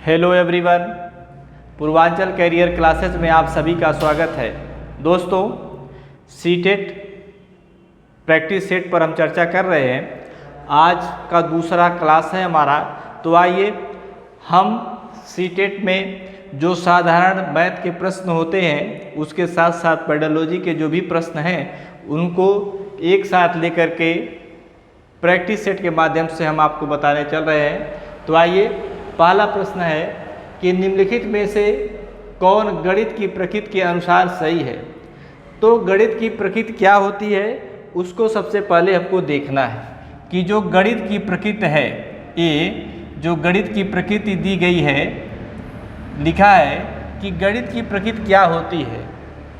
Hello everyone, Purvanchal career classes में आप सभी का स्वागत है। दोस्तों, सीटेट प्रैक्टिस सेट पर हम चर्चा कर रहे हैं। आज का दूसरा क्लास है हमारा। तो आइए हम सीटेट में जो साधारण मैथ के प्रश्न होते हैं उसके साथ साथ पेडोलॉजी के जो भी प्रश्न हैं उनको एक साथ लेकर के प्रैक्टिस सेट के माध्यम से हम आपको बताने चल रहे हैं। तो आइए, पहला प्रश्न है कि निम्नलिखित में से कौन गणित की प्रकृति के अनुसार सही है। तो गणित की प्रकृति क्या होती है उसको सबसे पहले हमको देखना है कि जो गणित की प्रकृति है, ये जो गणित की प्रकृति दी गई है, लिखा है कि गणित की प्रकृति क्या होती है।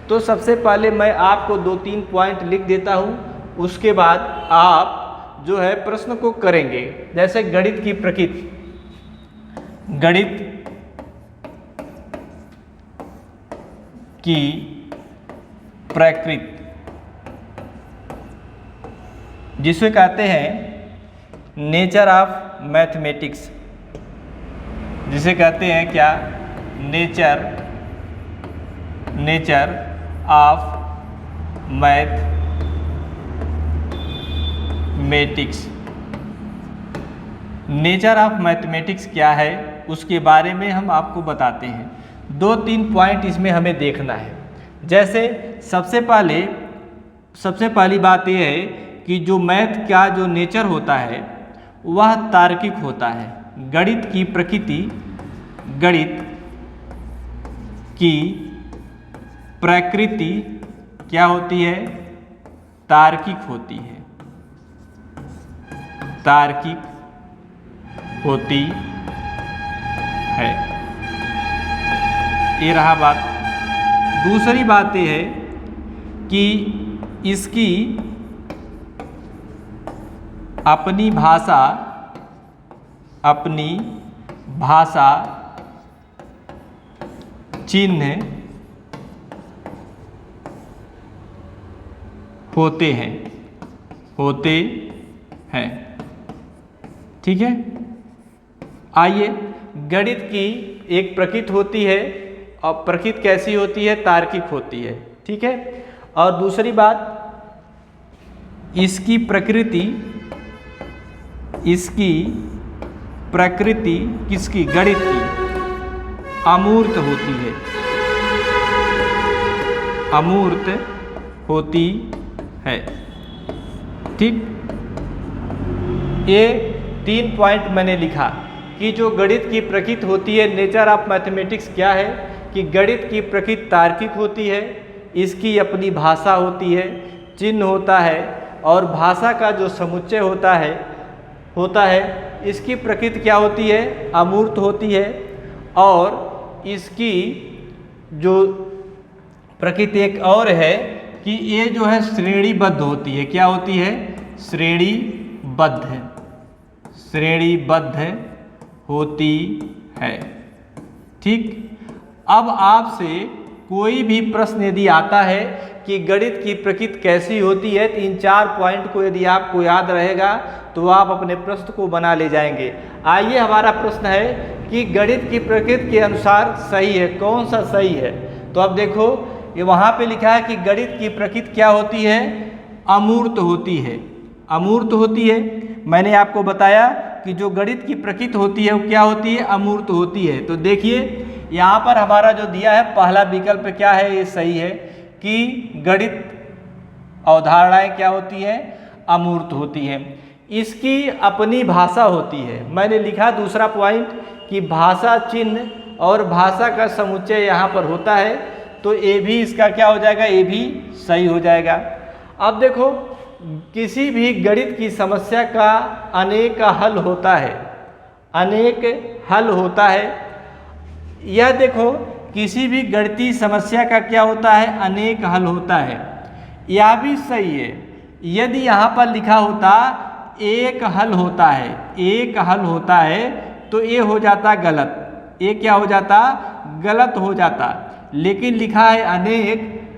तो सबसे पहले मैं आपको 2-3 पॉइंट लिख देता हूँ, उसके बाद आप जो है प्रश्न को करेंगे। जैसे गणित की प्रकृति, गणित की प्रकृति जिसे कहते हैं नेचर ऑफ मैथमेटिक्स, जिसे कहते हैं क्या, nature of mathematics. Nature of mathematics क्या है उसके बारे में हम आपको बताते हैं। 2-3 पॉइंट इसमें हमें देखना है। जैसे सबसे पहली बात यह है कि जो मैथ का जो नेचर होता है वह तार्किक होता है। गणित की प्रकृति क्या होती है? तार्किक होती है, तार्किक होती है। ये रहा बात। दूसरी बात यह है कि इसकी अपनी भाषा चिन्ह होते हैं। ठीक है। आइए, गणित की एक प्रकृति होती है और प्रकृति कैसी होती है? तार्किक होती है। ठीक है। और दूसरी बात, इसकी प्रकृति किसकी? गणित की अमूर्त होती है, अमूर्त होती है। ठीक। ये 3 पॉइंट मैंने लिखा कि जो गणित की प्रकृति होती है, नेचर ऑफ मैथमेटिक्स क्या है कि गणित की प्रकृति तार्किक होती है, इसकी अपनी भाषा होती है, चिन्ह होता है, और भाषा का जो समुच्चय होता है इसकी प्रकृति क्या होती है? अमूर्त होती है। और इसकी जो प्रकृति एक और है कि ये जो है श्रेणीबद्ध होती है। क्या होती है? श्रेणीबद्ध होती है। ठीक। अब आपसे कोई भी प्रश्न यदि आता है कि गणित की प्रकृति कैसी होती है, 3-4 पॉइंट को यदि आपको याद रहेगा तो आप अपने प्रश्न को बना ले जाएंगे। आइए, हमारा प्रश्न है कि गणित की प्रकृति के अनुसार सही है, कौन सा सही है? तो अब देखो, ये वहाँ पे लिखा है कि गणित की प्रकृति क्या होती है? अमूर्त होती है। अमूर्त होती है। मैंने आपको बताया कि जो गणित की प्रकृति होती है वो क्या होती है? अमूर्त होती है। तो देखिए, यहाँ पर हमारा जो दिया है पहला विकल्प क्या है? ये सही है कि गणित अवधारणाएं क्या होती हैं? अमूर्त होती हैं। इसकी अपनी भाषा होती है। मैंने लिखा दूसरा पॉइंट कि भाषा चिन्ह और भाषा का समुच्चय यहाँ पर होता है। तो ये भी इसका क्या हो जाएगा? ये भी सही हो जाएगा। अब देखो, किसी भी गणित की समस्या का अनेक हल होता है, अनेक हल होता है। यह देखो, किसी भी गणितीय समस्या का क्या होता है? अनेक हल होता है। यह भी सही है। यदि यहाँ पर लिखा होता एक हल होता है, एक हल होता है, तो ये हो जाता गलत। ये क्या हो जाता? गलत हो जाता। लेकिन लिखा है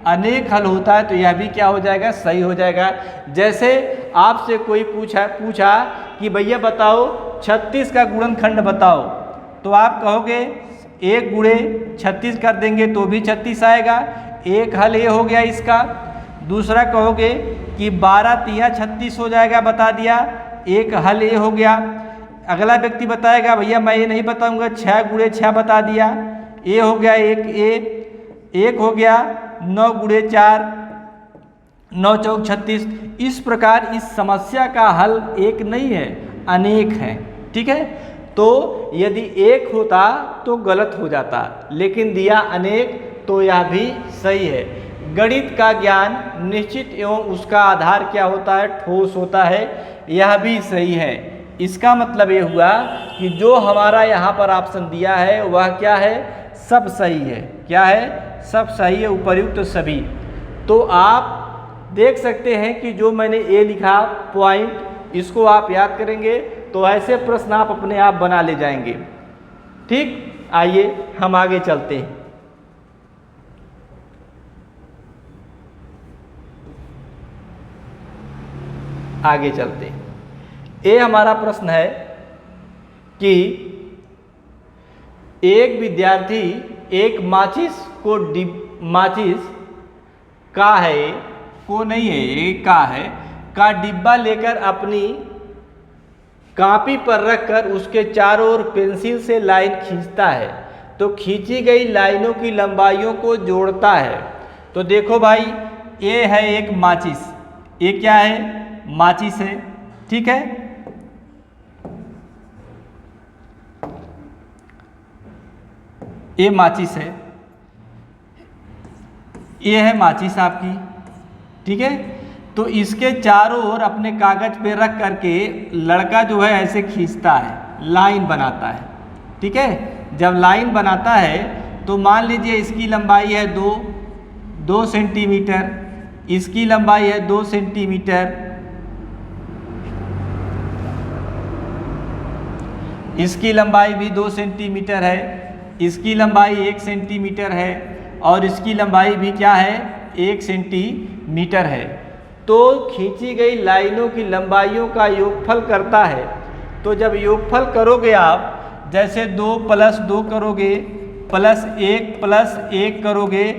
अनेक हल होता है, तो यह भी क्या हो जाएगा? सही हो जाएगा। जैसे आपसे कोई पूछा कि भैया बताओ 36 का गुणनखंड बताओ, तो आप कहोगे 1 गुणे 36 कर देंगे तो भी 36 आएगा, एक हल ये हो गया इसका। दूसरा कहोगे कि 12 तिया 36 हो जाएगा, बता दिया, एक हल ये हो गया। अगला व्यक्ति बताएगा भैया मैं ये नहीं बताऊंगा, 6 गुणे 6 बता दिया, ये हो गया एक हो गया 9 गुणे 4, 9 चौक 36। इस प्रकार इस समस्या का हल एक नहीं है, अनेक है। ठीक है, तो यदि एक होता तो गलत हो जाता, लेकिन दिया अनेक तो यह भी सही है। गणित का ज्ञान निश्चित एवं उसका आधार क्या होता है, ठोस होता है, यह भी सही है। इसका मतलब ये हुआ कि जो हमारा यहाँ पर ऑप्शन दिया है वह क्या है, सब सही है। क्या है, सब सही है, उपर्युक्त सभी। तो आप देख सकते हैं कि जो मैंने ए लिखा पॉइंट, इसको आप याद करेंगे तो ऐसे प्रश्न आप अपने आप बना ले जाएंगे। ठीक, आइए हम आगे चलते हैं। आगे चलते हैं। ये हमारा प्रश्न है कि एक विद्यार्थी एक माचिस का है, को नहीं है, एक का है, का डिब्बा लेकर अपनी कॉपी पर रखकर उसके चारों ओर पेंसिल से लाइन खींचता है, तो खींची गई लाइनों की लंबाइयों को जोड़ता है। तो देखो भाई, ये है एक माचिस, ये क्या है, माचिस है। ठीक है, ये माचिस है, ये है माचिस आपकी। ठीक है, तो इसके चारों ओर अपने कागज पे रख करके लड़का जो है ऐसे खींचता है, लाइन बनाता है। ठीक है, जब लाइन बनाता है तो मान लीजिए इसकी लंबाई है 2 सेंटीमीटर, इसकी लंबाई है 2 सेंटीमीटर, इसकी लंबाई भी 2 सेंटीमीटर है, इसकी लंबाई 1 सेंटीमीटर है और इसकी लंबाई भी क्या है, 1 सेंटीमीटर है। तो खींची गई लाइनों की लंबाइयों का योगफल करता है। तो जब योगफल करोगे आप, जैसे 2 + 2 करोगे, +1 करोगे,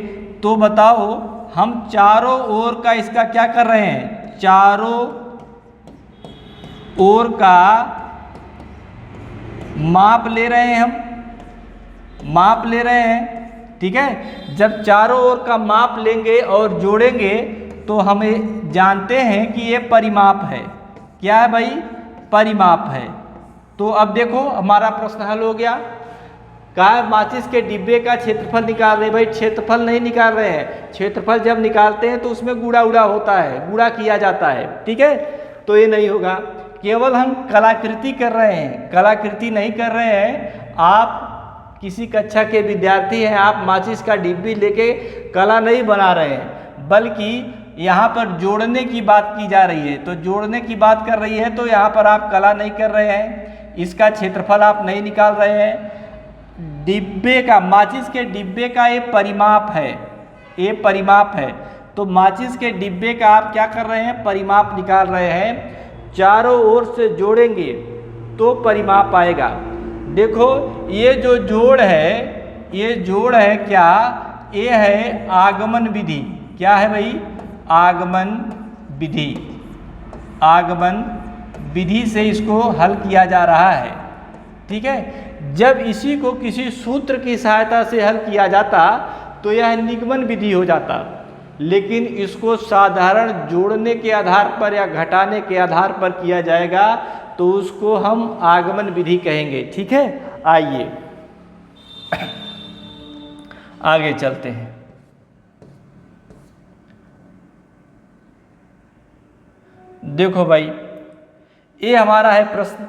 तो बताओ हम चारों ओर का इसका क्या कर रहे हैं, चारों ओर का माप ले रहे हैं, हम माप ले रहे हैं। ठीक है, जब चारों ओर का माप लेंगे और जोड़ेंगे तो हमें जानते हैं कि ये परिमाप है। क्या है भाई, परिमाप है। तो अब देखो हमारा प्रश्न हल हो गया। कहा माचिस के डिब्बे का क्षेत्रफल निकाल रहे, भाई क्षेत्रफल नहीं निकाल रहे हैं, क्षेत्रफल जब निकालते हैं तो उसमें गुणा उड़ा होता है, गुणा किया जाता है। ठीक है, तो ये नहीं होगा, केवल हम कलाकृति कर रहे हैं, कलाकृति नहीं कर रहे हैं। आप किसी कक्षा के विद्यार्थी हैं, आप माचिस का डिब्बी लेके कला नहीं बना रहे हैं, बल्कि यहाँ पर जोड़ने की बात की जा रही है। तो जोड़ने की बात कर रही है तो यहाँ पर आप कला नहीं कर रहे हैं, इसका क्षेत्रफल आप नहीं निकाल रहे हैं। डिब्बे का, माचिस के डिब्बे का ये परिमाप है, ये परिमाप है। तो माचिस के डिब्बे का आप क्या कर रहे हैं, परिमाप निकाल रहे हैं। चारों ओर से जोड़ेंगे तो परिमाप आएगा। देखो ये जो जोड़ है, ये जोड़ है क्या, ये है आगमन विधि। क्या है भाई, आगमन विधि। आगमन विधि से इसको हल किया जा रहा है। ठीक है, जब इसी को किसी सूत्र की सहायता से हल किया जाता तो यह निगमन विधि हो जाता, लेकिन इसको साधारण जोड़ने के आधार पर या घटाने के आधार पर किया जाएगा तो उसको हम आगमन विधि कहेंगे। ठीक है, आइए आगे चलते हैं। देखो भाई, ये हमारा है प्रश्न।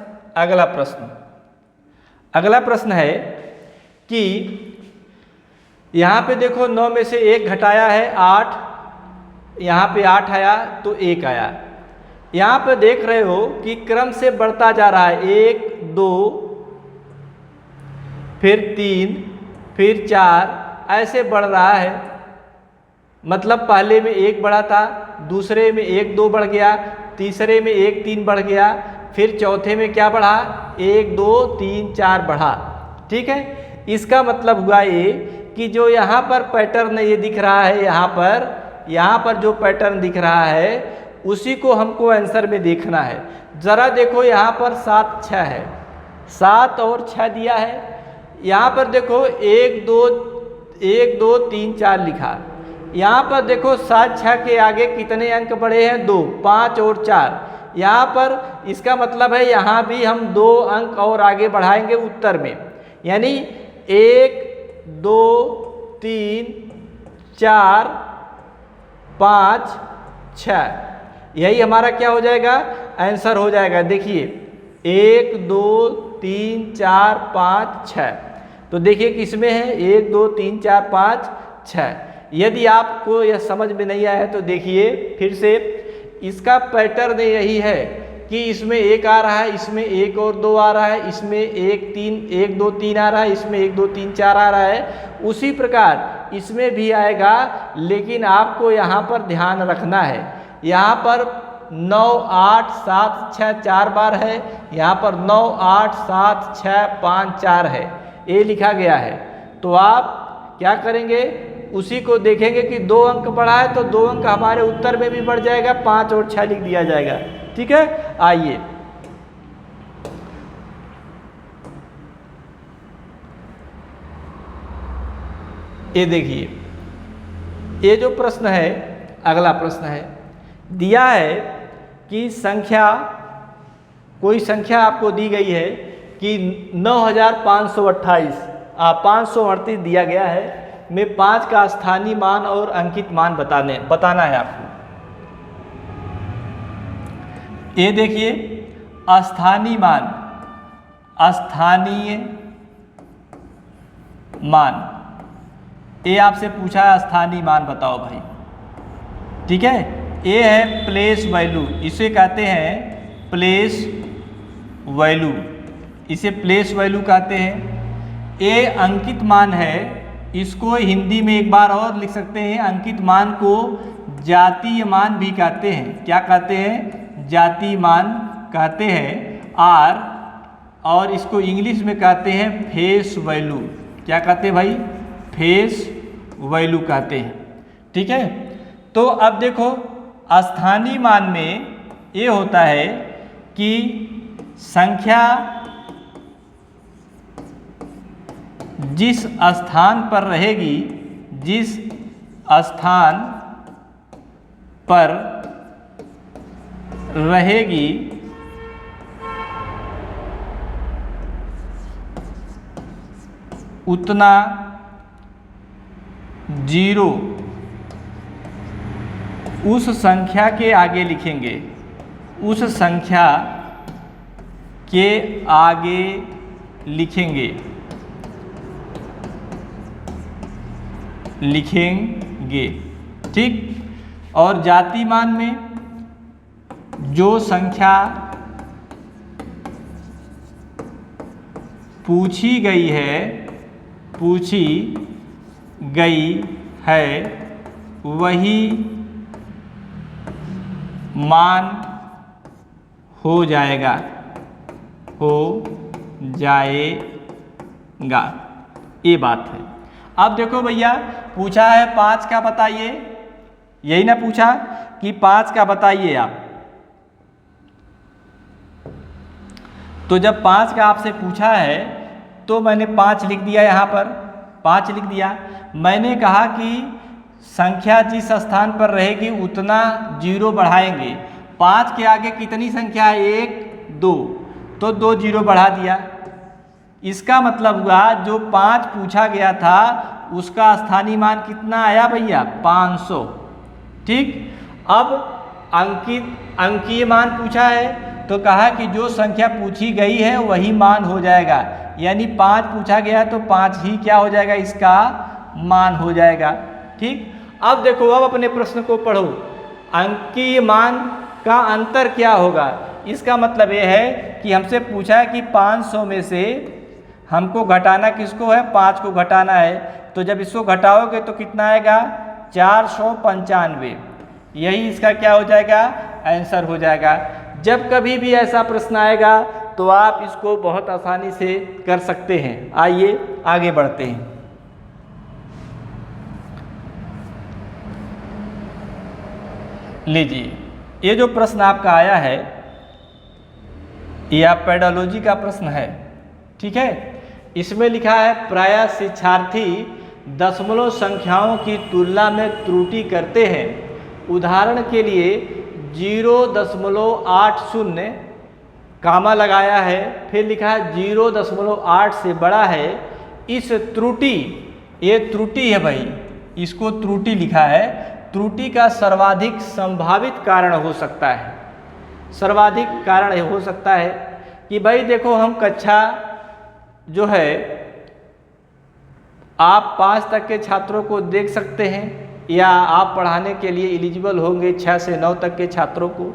अगला प्रश्न है कि यहाँ पे देखो 9 में से 1 घटाया है 8, यहाँ पे 8 आया तो 1 आया। यहाँ पे देख रहे हो कि क्रम से बढ़ता जा रहा है, 1 2 फिर 3 फिर 4 ऐसे बढ़ रहा है। मतलब पहले में 1 बढ़ा था, दूसरे में 1 2 बढ़ गया, तीसरे में 1 3 बढ़ गया, फिर चौथे में क्या बढ़ा, 1 2 3 4 बढ़ा। ठीक है। इसका मतलब हुआ ये कि जो यहाँ पर पैटर्न ये दिख रहा है, यहाँ पर जो पैटर्न दिख रहा है उसी को हमको आंसर में देखना है। ज़रा देखो यहाँ पर 7 6 है, 7 और 6 दिया है। यहाँ पर देखो 1 2 3 4 लिखा। यहाँ पर देखो 7 6 के आगे कितने अंक बढ़े हैं? 2, 5 और 4। यहाँ पर इसका मतलब है यहाँ भी हम 2 अंक और आगे बढ़ाएंगे उत्तर में, यानी 1 2 3 4 5 6, यही हमारा क्या हो जाएगा? आंसर हो जाएगा। देखिए 1 2 3 4 5 6, तो देखिए किसमें है? 1 2 3 4 5 6। यदि आपको यह समझ में नहीं आया है तो देखिए फिर से, इसका पैटर्न यही है कि इसमें 1 आ रहा है, इसमें 1 और 2 आ रहा है, इसमें 1 2 3 आ रहा है, इसमें 1 2 3 4 आ रहा है। उसी प्रकार इसमें भी आएगा, लेकिन आपको यहाँ पर ध्यान रखना है, यहाँ पर 9 8 7 6 4 बार है, यहाँ पर 9 8 7 6 5 4 है, ये लिखा गया है। तो आप क्या करेंगे? उसी को देखेंगे कि 2 अंक बढ़ा है तो 2 अंक हमारे उत्तर में भी बढ़ जाएगा, 5 और 6 लिख दिया जाएगा। ठीक है, आइए ये देखिए, ये जो प्रश्न है, अगला प्रश्न है, दिया है कि संख्या, कोई संख्या आपको दी गई है कि 9528 538 दिया गया है, में 5 का स्थानीय मान और अंकित मान बताना है आपको। ये देखिए स्थानीय मान, ये आपसे पूछा है स्थानीय मान बताओ भाई। ठीक है, ये है प्लेस वैल्यू, इसे कहते हैं प्लेस वैल्यू, इसे प्लेस वैल्यू कहते हैं। ये अंकित मान है, इसको हिंदी में एक बार और लिख सकते हैं, अंकित मान को जातीय मान भी कहते हैं। क्या कहते हैं? जातीय मान कहते हैं। और इसको इंग्लिश में कहते हैं फेस वैल्यू। क्या कहते हैं भाई? फेस वैल्यू कहते हैं। ठीक है, तो अब देखो स्थानीय मान में ये होता है कि संख्या जिस स्थान पर रहेगी, जिस स्थान पर रहेगी उतना 0 उस संख्या के आगे लिखेंगे, उस संख्या के आगे लिखेंगे। ठीक, और जाति मान में जो संख्या पूछी गई है वही मान हो जाएगा। ये बात है। अब देखो भैया, पूछा है 5 का बताइए, यही ना पूछा कि 5 का बताइए आप। तो जब 5 का आपसे पूछा है तो मैंने 5 लिख दिया, यहाँ पर 5 लिख दिया। मैंने कहा कि संख्या जिस स्थान पर रहेगी उतना 0 बढ़ाएंगे। 5 के आगे कितनी संख्या है? 1 2, तो 2 0 बढ़ा दिया। इसका मतलब हुआ जो 5 पूछा गया था उसका स्थानीय मान कितना आया भैया? 500। ठीक, अब अंकीय मान पूछा है तो कहा कि जो संख्या पूछी गई है वही मान हो जाएगा, यानी 5 पूछा गया तो 5 ही क्या हो जाएगा? इसका मान हो जाएगा। ठीक, अब देखो, अब अपने प्रश्न को पढ़ो। अंकीय मान का अंतर क्या होगा? इसका मतलब ये है कि हमसे पूछा है कि 500 में से हमको घटाना किसको है? 5 को घटाना है। तो जब इसको घटाओगे तो कितना आएगा? 495। यही इसका क्या हो जाएगा? आंसर हो जाएगा। जब कभी भी ऐसा प्रश्न आएगा तो आप इसको बहुत आसानी से कर सकते हैं। आइए आगे बढ़ते हैं। लीजिए, ये जो प्रश्न आपका आया है यह पेडोलॉजी का प्रश्न है, ठीक है। इसमें लिखा है प्रायः शिक्षार्थी दशमलव संख्याओं की तुलना में त्रुटि करते हैं। उदाहरण के लिए 0.80 कामा लगाया है, फिर लिखा है 0.8 से बड़ा है। इस त्रुटि, ये त्रुटि है भाई, इसको त्रुटि लिखा है। त्रुटि का सर्वाधिक संभावित कारण हो सकता है, सर्वाधिक कारण हो सकता है कि भाई देखो, हम कक्षा जो है आप 5 तक के छात्रों को देख सकते हैं, या आप पढ़ाने के लिए एलिजिबल होंगे 6 से 9 तक के छात्रों को।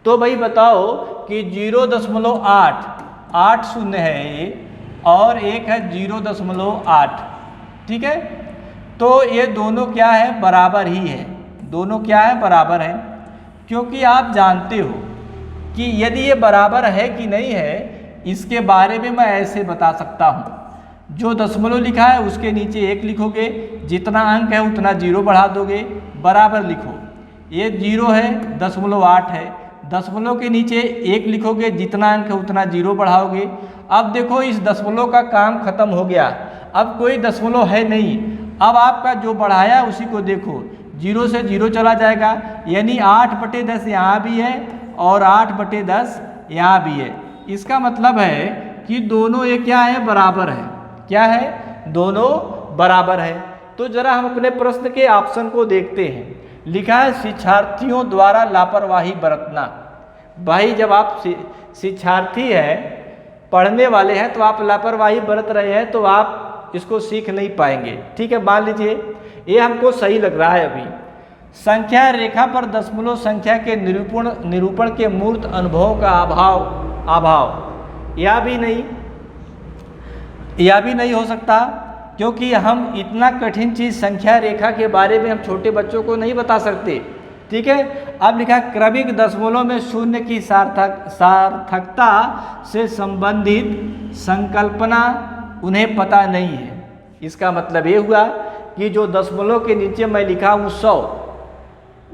तो भाई बताओ कि 0.80 है ये, और एक है 0.8, ठीक है। तो ये दोनों क्या है, बराबर ही है, दोनों क्या है, बराबर है। क्योंकि आप जानते हो कि यदि ये बराबर है कि नहीं है, इसके बारे में मैं ऐसे बता सकता हूँ। जो दशमलव लिखा है उसके नीचे 1 लिखोगे, जितना अंक है उतना 0 बढ़ा दोगे, बराबर लिखो। ये 0 है, 0.8 है, दशमलव के नीचे 1 लिखोगे, जितना अंक है उतना 0 बढ़ाओगे। अब देखो, इस दशमलव का काम खत्म हो गया, अब कोई दशमलव है नहीं। अब आपका जो बढ़ाया उसी को देखो, 0 से 0 चला जाएगा, यानी 8/10 यहाँ भी है और 8/10 यहाँ भी है। इसका मतलब है कि दोनों ये क्या है, बराबर है। क्या है, दोनों बराबर है। तो जरा हम अपने प्रश्न के ऑप्शन को देखते हैं। लिखा है शिक्षार्थियों द्वारा लापरवाही बरतना। भाई जब आप शिक्षार्थी हैं, पढ़ने वाले हैं, तो आप लापरवाही बरत रहे हैं तो आप इसको सीख नहीं पाएंगे, ठीक है। मान लीजिए ये हमको सही लग रहा है। अभी संख्या रेखा पर दशमलव संख्या के निरूपण के मूर्त अनुभव का अभाव या भी नहीं हो सकता, क्योंकि हम इतना कठिन चीज़ संख्या रेखा के बारे में हम छोटे बच्चों को नहीं बता सकते, ठीक है। अब लिखा क्रमिक दशमलव में शून्य की सार्थकता से संबंधित संकल्पना उन्हें पता नहीं है। इसका मतलब ये हुआ कि जो दशमलव के नीचे मैं लिखा हूँ 100,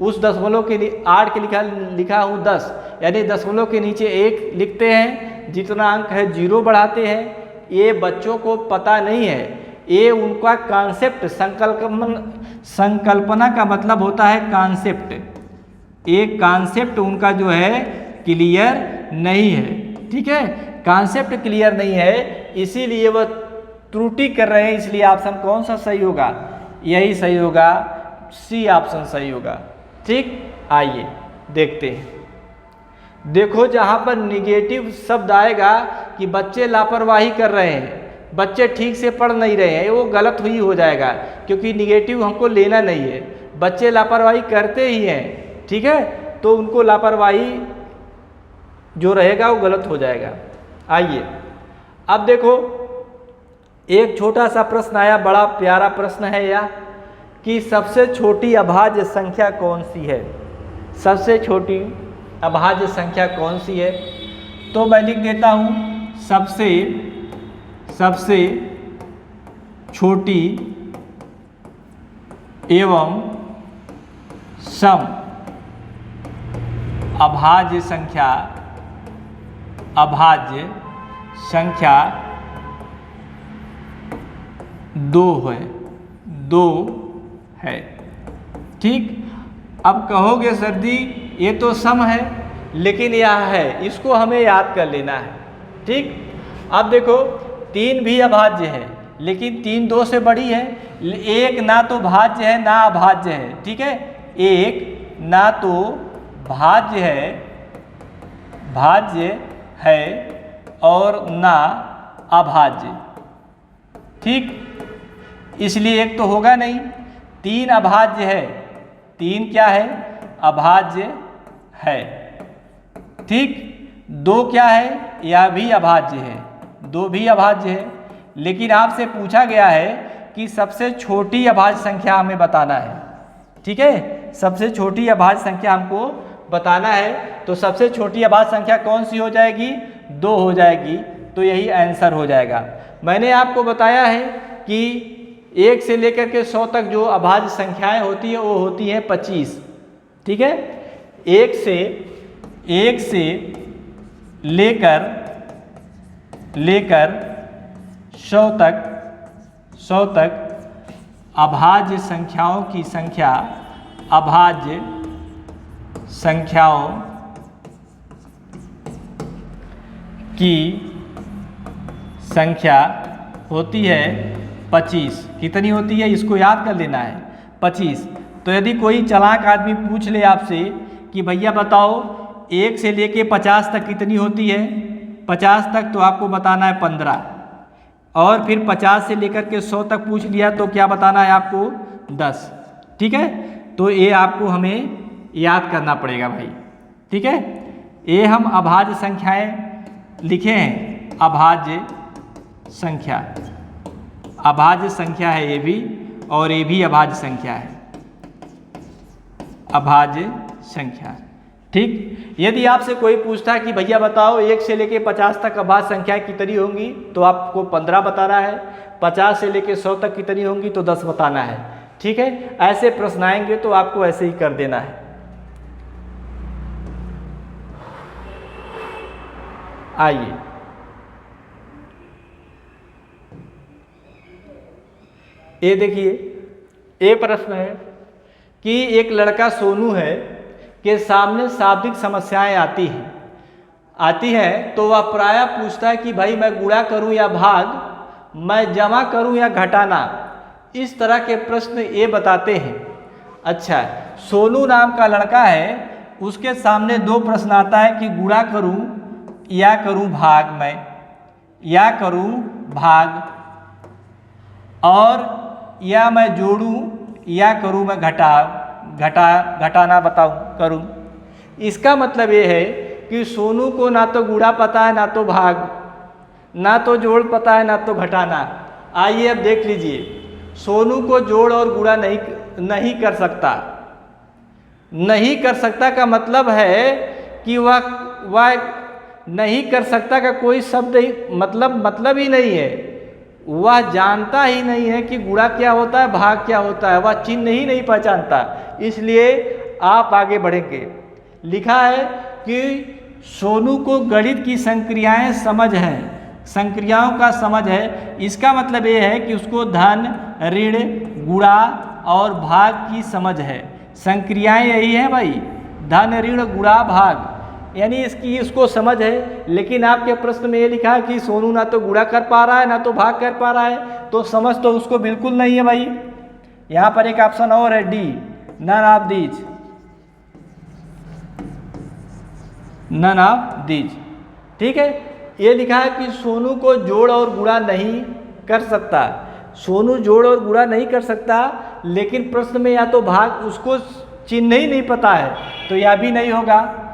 उस दशमलव के 8 के लिखा हूँ 10, यानी दशमलव के नीचे 1 लिखते हैं, जितना अंक है 0 बढ़ाते हैं। ये बच्चों को पता नहीं है, ये उनका कॉन्सेप्ट, संकल्पना का मतलब होता है कॉन्सेप्ट। एक कॉन्सेप्ट उनका जो है क्लियर नहीं है, ठीक है। कॉन्सेप्ट क्लियर नहीं है, इसीलिए वह त्रुटि कर रहे हैं। इसलिए ऑप्शन कौन सा सही होगा, यही सही होगा, सी ऑप्शन सही होगा, ठीक। आइए देखते हैं। देखो, जहाँ पर निगेटिव शब्द आएगा कि बच्चे लापरवाही कर रहे हैं, बच्चे ठीक से पढ़ नहीं रहे हैं, वो गलत ही हो जाएगा, क्योंकि निगेटिव हमको लेना नहीं है। बच्चे लापरवाही करते ही हैं, ठीक है, तो उनको लापरवाही जो रहेगा वो गलत हो जाएगा। आइए अब देखो, एक छोटा सा प्रश्न आया, बड़ा प्यारा प्रश्न है यह, कि सबसे छोटी अभाज्य संख्या कौन सी है। सबसे छोटी अभाज्य संख्या कौन सी है, तो मैं लिख देता हूँ सबसे छोटी एवं सम अभाज्य संख्या 2 है, ठीक। अब कहोगे सर जी ये तो सम है, लेकिन यह है, इसको हमें याद कर लेना है, ठीक। अब देखो 3 भी अभाज्य है, लेकिन 3 2 से बड़ी है। एक ना तो भाज्य है ना अभाज्य है, ठीक है। एक ना तो भाज्य है और ना अभाज्य, ठीक। इसलिए एक तो होगा नहीं। 3 अभाज्य है, 3 क्या है, अभाज्य है, ठीक। 2 क्या है, यह भी अभाज्य है, 2 भी अभाज्य है। लेकिन आपसे पूछा गया है कि सबसे छोटी अभाज्य संख्या हमें बताना है, ठीक है। सबसे छोटी अभाज्य संख्या हमको बताना है, तो सबसे छोटी अभाज्य संख्या कौन सी हो जाएगी, 2 हो जाएगी, तो यही आंसर हो जाएगा। मैंने आपको बताया है कि 1 से लेकर के 100 तक जो अभाज्य संख्याएं होती हैं वो होती हैं 25, ठीक है। 1 से लेकर 100 तक अभाज्य संख्याओं की संख्या, अभाज्य संख्याओं की संख्या होती है 25। कितनी होती है इसको याद कर लेना है, 25। तो यदि कोई चालाक आदमी पूछ ले आपसे कि भैया बताओ 1 से लेके 50 तक कितनी होती है, 50 तक तो आपको बताना है 15, और फिर 50 से लेकर के 100 तक पूछ लिया तो क्या बताना है आपको, 10, ठीक है। तो ये आपको हमें याद करना पड़ेगा भाई, ठीक है। ये हम अभाज्य संख्याएं लिखे हैं, अभाज्य संख्या है ये भी, और ये भी अभाज्य संख्या है, अभाज्य संख्या, ठीक। यदि आपसे कोई पूछता है कि भैया बताओ 1 से लेके 50 तक अभाज्य संख्याएं कितनी होंगी, तो आपको 15 बताना है। 50 से लेके 100 तक कितनी होंगी तो 10 बताना है, ठीक है। ऐसे प्रश्न आएंगे तो आपको ऐसे ही कर देना है। आइए, ये देखिए, ये प्रश्न है कि एक लड़का सोनू है के सामने शाब्दिक समस्याएं आती हैं तो वह प्रायः पूछता है कि भाई मैं गुणा करूं या भाग, मैं जमा करूं या घटाना। इस तरह के प्रश्न ये बताते हैं। अच्छा, सोनू नाम का लड़का है, उसके सामने 2 प्रश्न आता है कि गुणा करूं या करूं भाग मैं, या करूं भाग, और या मैं जोड़ूं या करूं मैं घटाना करूं। इसका मतलब ये है कि सोनू को ना तो गुणा पता है, ना तो भाग, ना तो जोड़ पता है, ना तो घटाना। आइए अब देख लीजिए, सोनू को जोड़ और गुणा नहीं कर सकता। नहीं कर सकता का मतलब है कि वह नहीं कर सकता का कोई शब्द ही मतलब ही नहीं है। वह जानता ही नहीं है कि गुणा क्या होता है, भाग क्या होता है, वह चिन्ह ही नहीं पहचानता। इसलिए आप आगे बढ़ेंगे। लिखा है कि सोनू को गणित की संक्रियाएं समझ है, संक्रियाओं का समझ है। इसका मतलब ये है कि उसको धन, ऋण, गुणा और भाग की समझ है। संक्रियाएं यही है भाई, धन, ऋण, गुणा, भाग, यानी इसको समझ है। लेकिन आपके प्रश्न में ये लिखा है कि सोनू ना तो गुणा कर पा रहा है, ना तो भाग कर पा रहा है, तो समझ तो उसको बिल्कुल नहीं है भाई। यहाँ पर एक ऑप्शन और है, D, none of these, none of these, ठीक है। ये लिखा है कि सोनू को जोड़ और गुणा नहीं कर सकता। सोनू जोड़ और गुणा नहीं कर सकता, लेकिन प्रश्न में या तो भाग, उसको चिन्ह ही नहीं पता है, तो यह भी नहीं होगा।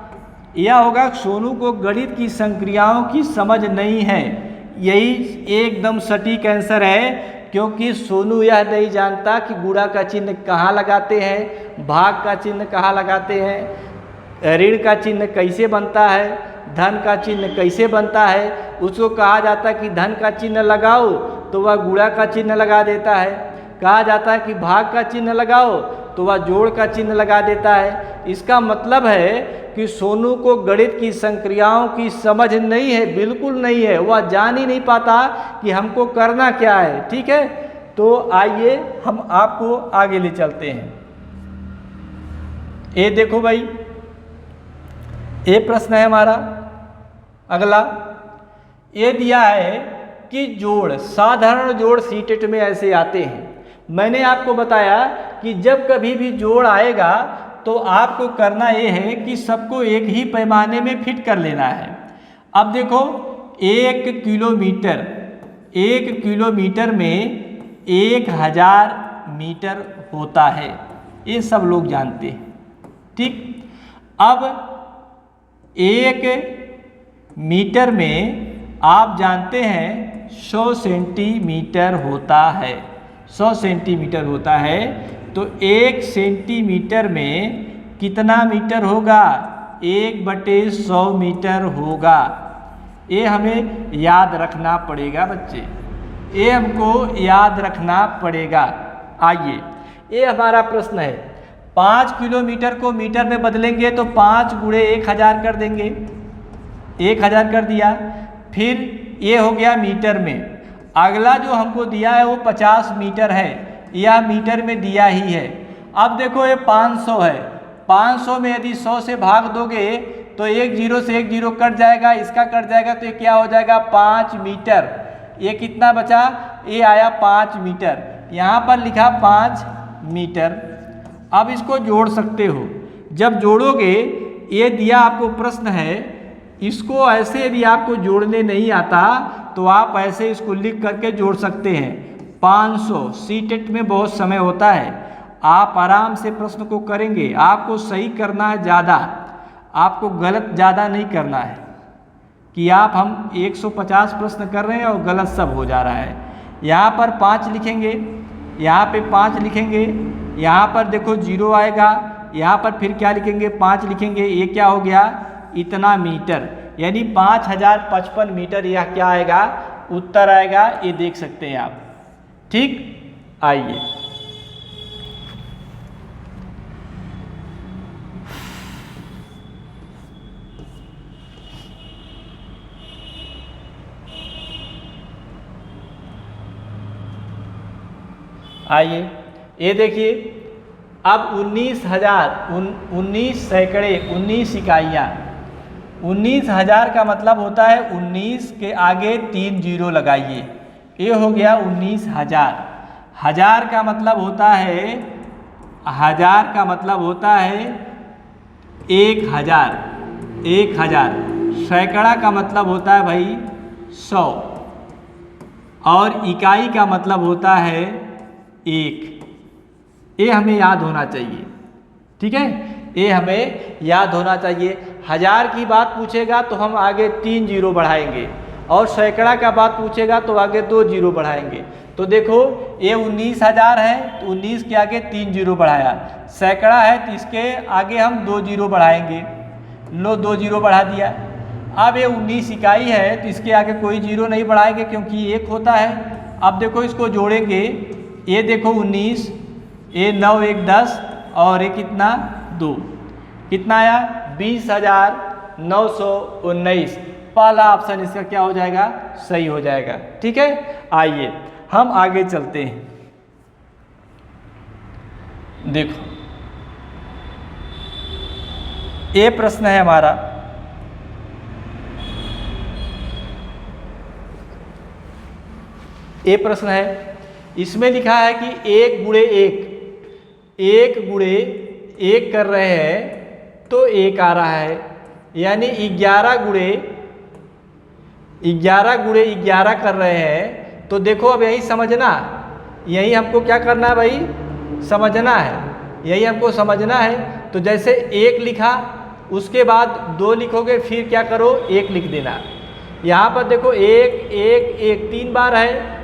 यह होगा सोनू को गणित की संक्रियाओं की समझ नहीं है। यही एकदम सटीक आंसर है, क्योंकि सोनू यह नहीं जानता कि गुणा का चिन्ह कहाँ लगाते हैं, भाग का चिन्ह कहाँ लगाते हैं, ऋण का चिन्ह कैसे बनता है, धन का चिन्ह कैसे बनता है। उसको कहा जाता है कि धन का चिन्ह लगाओ तो वह गुणा का चिन्ह लगा देता है। कहा जाता है कि भाग का चिन्ह लगाओ तो वह जोड़ का चिन्ह लगा देता है। इसका मतलब है कि सोनू को गणित की संक्रियाओं की समझ नहीं है, बिल्कुल नहीं है। वह जान ही नहीं पाता कि हमको करना क्या है, ठीक है। तो आइए हम आपको आगे ले चलते हैं। ये देखो भाई, ये प्रश्न है हमारा अगला। ये दिया है कि जोड़, साधारण जोड़ सीटेट में ऐसे आते हैं। मैंने आपको बताया कि जब कभी भी जोड़ आएगा तो आपको करना ये है कि सबको एक ही पैमाने में फिट कर लेना है। अब देखो, 1 किलोमीटर में 1000 मीटर होता है, ये सब लोग जानते हैं, ठीक। अब 1 मीटर में आप जानते हैं 100 सेंटीमीटर होता है, 100 सेंटीमीटर होता है। तो 1 सेंटीमीटर में कितना मीटर होगा, 1/100 मीटर होगा। ये हमें याद रखना पड़ेगा बच्चे, ये हमको याद रखना पड़ेगा। आइए, ये हमारा प्रश्न है। 5 किलोमीटर को मीटर में बदलेंगे तो 5 गुणे 1000 कर देंगे, 1000 कर दिया। फिर ये हो गया मीटर में। अगला जो हमको दिया है वो 50 मीटर है, यह मीटर में दिया ही है। अब देखो ये 500 है, 500 में यदि 100 से भाग दोगे तो एक जीरो से एक जीरो कट जाएगा, इसका कट जाएगा, तो ये क्या हो जाएगा 5 मीटर। ये कितना बचा, ये आया 5 मीटर, यहाँ पर लिखा 5 मीटर। अब इसको जोड़ सकते हो, जब जोड़ोगे, ये दिया आपको प्रश्न है, इसको ऐसे यदि आपको जोड़ने नहीं आता तो आप ऐसे इसको लिख करके जोड़ सकते हैं। 500 सीटेट में बहुत समय होता है, आप आराम से प्रश्न को करेंगे। आपको सही करना है ज़्यादा, आपको गलत ज़्यादा नहीं करना है कि हम 150 प्रश्न कर रहे हैं और गलत सब हो जा रहा है। यहाँ पर 5 लिखेंगे, यहाँ पे 5 लिखेंगे, यहाँ पर देखो 0 आएगा, यहाँ पर फिर क्या लिखेंगे 5 लिखेंगे, ये क्या हो गया इतना मीटर, यानी 5055 मीटर यह क्या आएगा उत्तर आएगा। ये देख सकते हैं आप। ठीक, आइए आइए, ये देखिए, अब 19 सैकड़े 19 इकाइयाँ, 19,000 का मतलब होता है 19 के आगे 3 जीरो लगाइए, ये हो गया 19,000। 1000 का मतलब होता है, 1000 का मतलब होता है 1000, 1000। सैकड़ा का मतलब होता है भाई 100, और इकाई का मतलब होता है 1। ये हमें याद होना चाहिए, ठीक है, ये हमें याद होना चाहिए। 1000 की बात पूछेगा तो हम आगे 3 जीरो बढ़ाएंगे, और सैकड़ा का बात पूछेगा तो आगे 2 जीरो बढ़ाएंगे। तो देखो ये 19,000 है तो 19 के आगे 3 जीरो बढ़ाया, सैकड़ा है तो इसके आगे हम 2 जीरो बढ़ाएंगे, लो 2 जीरो बढ़ा दिया। अब ये 19 इकाई है तो इसके आगे कोई जीरो नहीं बढ़ाएंगे क्योंकि 1 होता है। अब देखो इसको जोड़ेंगे, ये देखो 19, ये 9 1 10, और ये कितना 2, कितना आया 20,919। पहला ऑप्शन इसका क्या हो जाएगा सही हो जाएगा। ठीक है, आइए हम आगे चलते हैं। देखो ये प्रश्न है हमारा, ये प्रश्न है, इसमें लिखा है कि 1 गुणे 1, 1 गुणे 1 कर रहे हैं तो 1 आ रहा है, यानी 11 गुणे 11 कर रहे हैं। तो देखो अब यही समझना, यही हमको क्या करना है भाई, समझना है, यही हमको समझना है। तो जैसे 1 लिखा, उसके बाद 2 लिखोगे, फिर क्या करो 1 लिख देना। यहाँ पर देखो 1 1 1 3 बार है,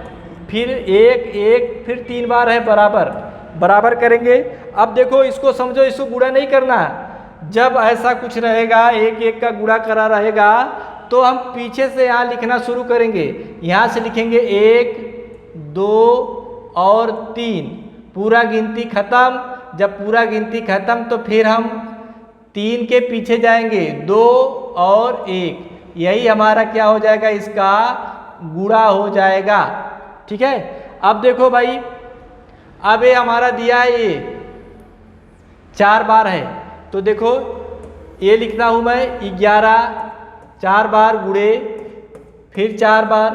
फिर 1 1 फिर 3 बार है, बराबर बराबर करेंगे। अब देखो इसको समझो, इसको गुणा नहीं करना। जब ऐसा कुछ रहेगा 1 1 का गुणा करा रहेगा तो हम पीछे से यहाँ लिखना शुरू करेंगे। यहाँ से लिखेंगे 1 2 और 3, पूरा गिनती खत्म। जब पूरा गिनती खत्म तो फिर हम 3 के पीछे जाएंगे, 2 और 1, यही हमारा क्या हो जाएगा, इसका गुणा हो जाएगा। ठीक है, अब देखो भाई, अब ये हमारा दिया है, ये 4 बार है, तो देखो ये लिखना हूँ मैं 11 4 बार गुणे फिर 4 बार।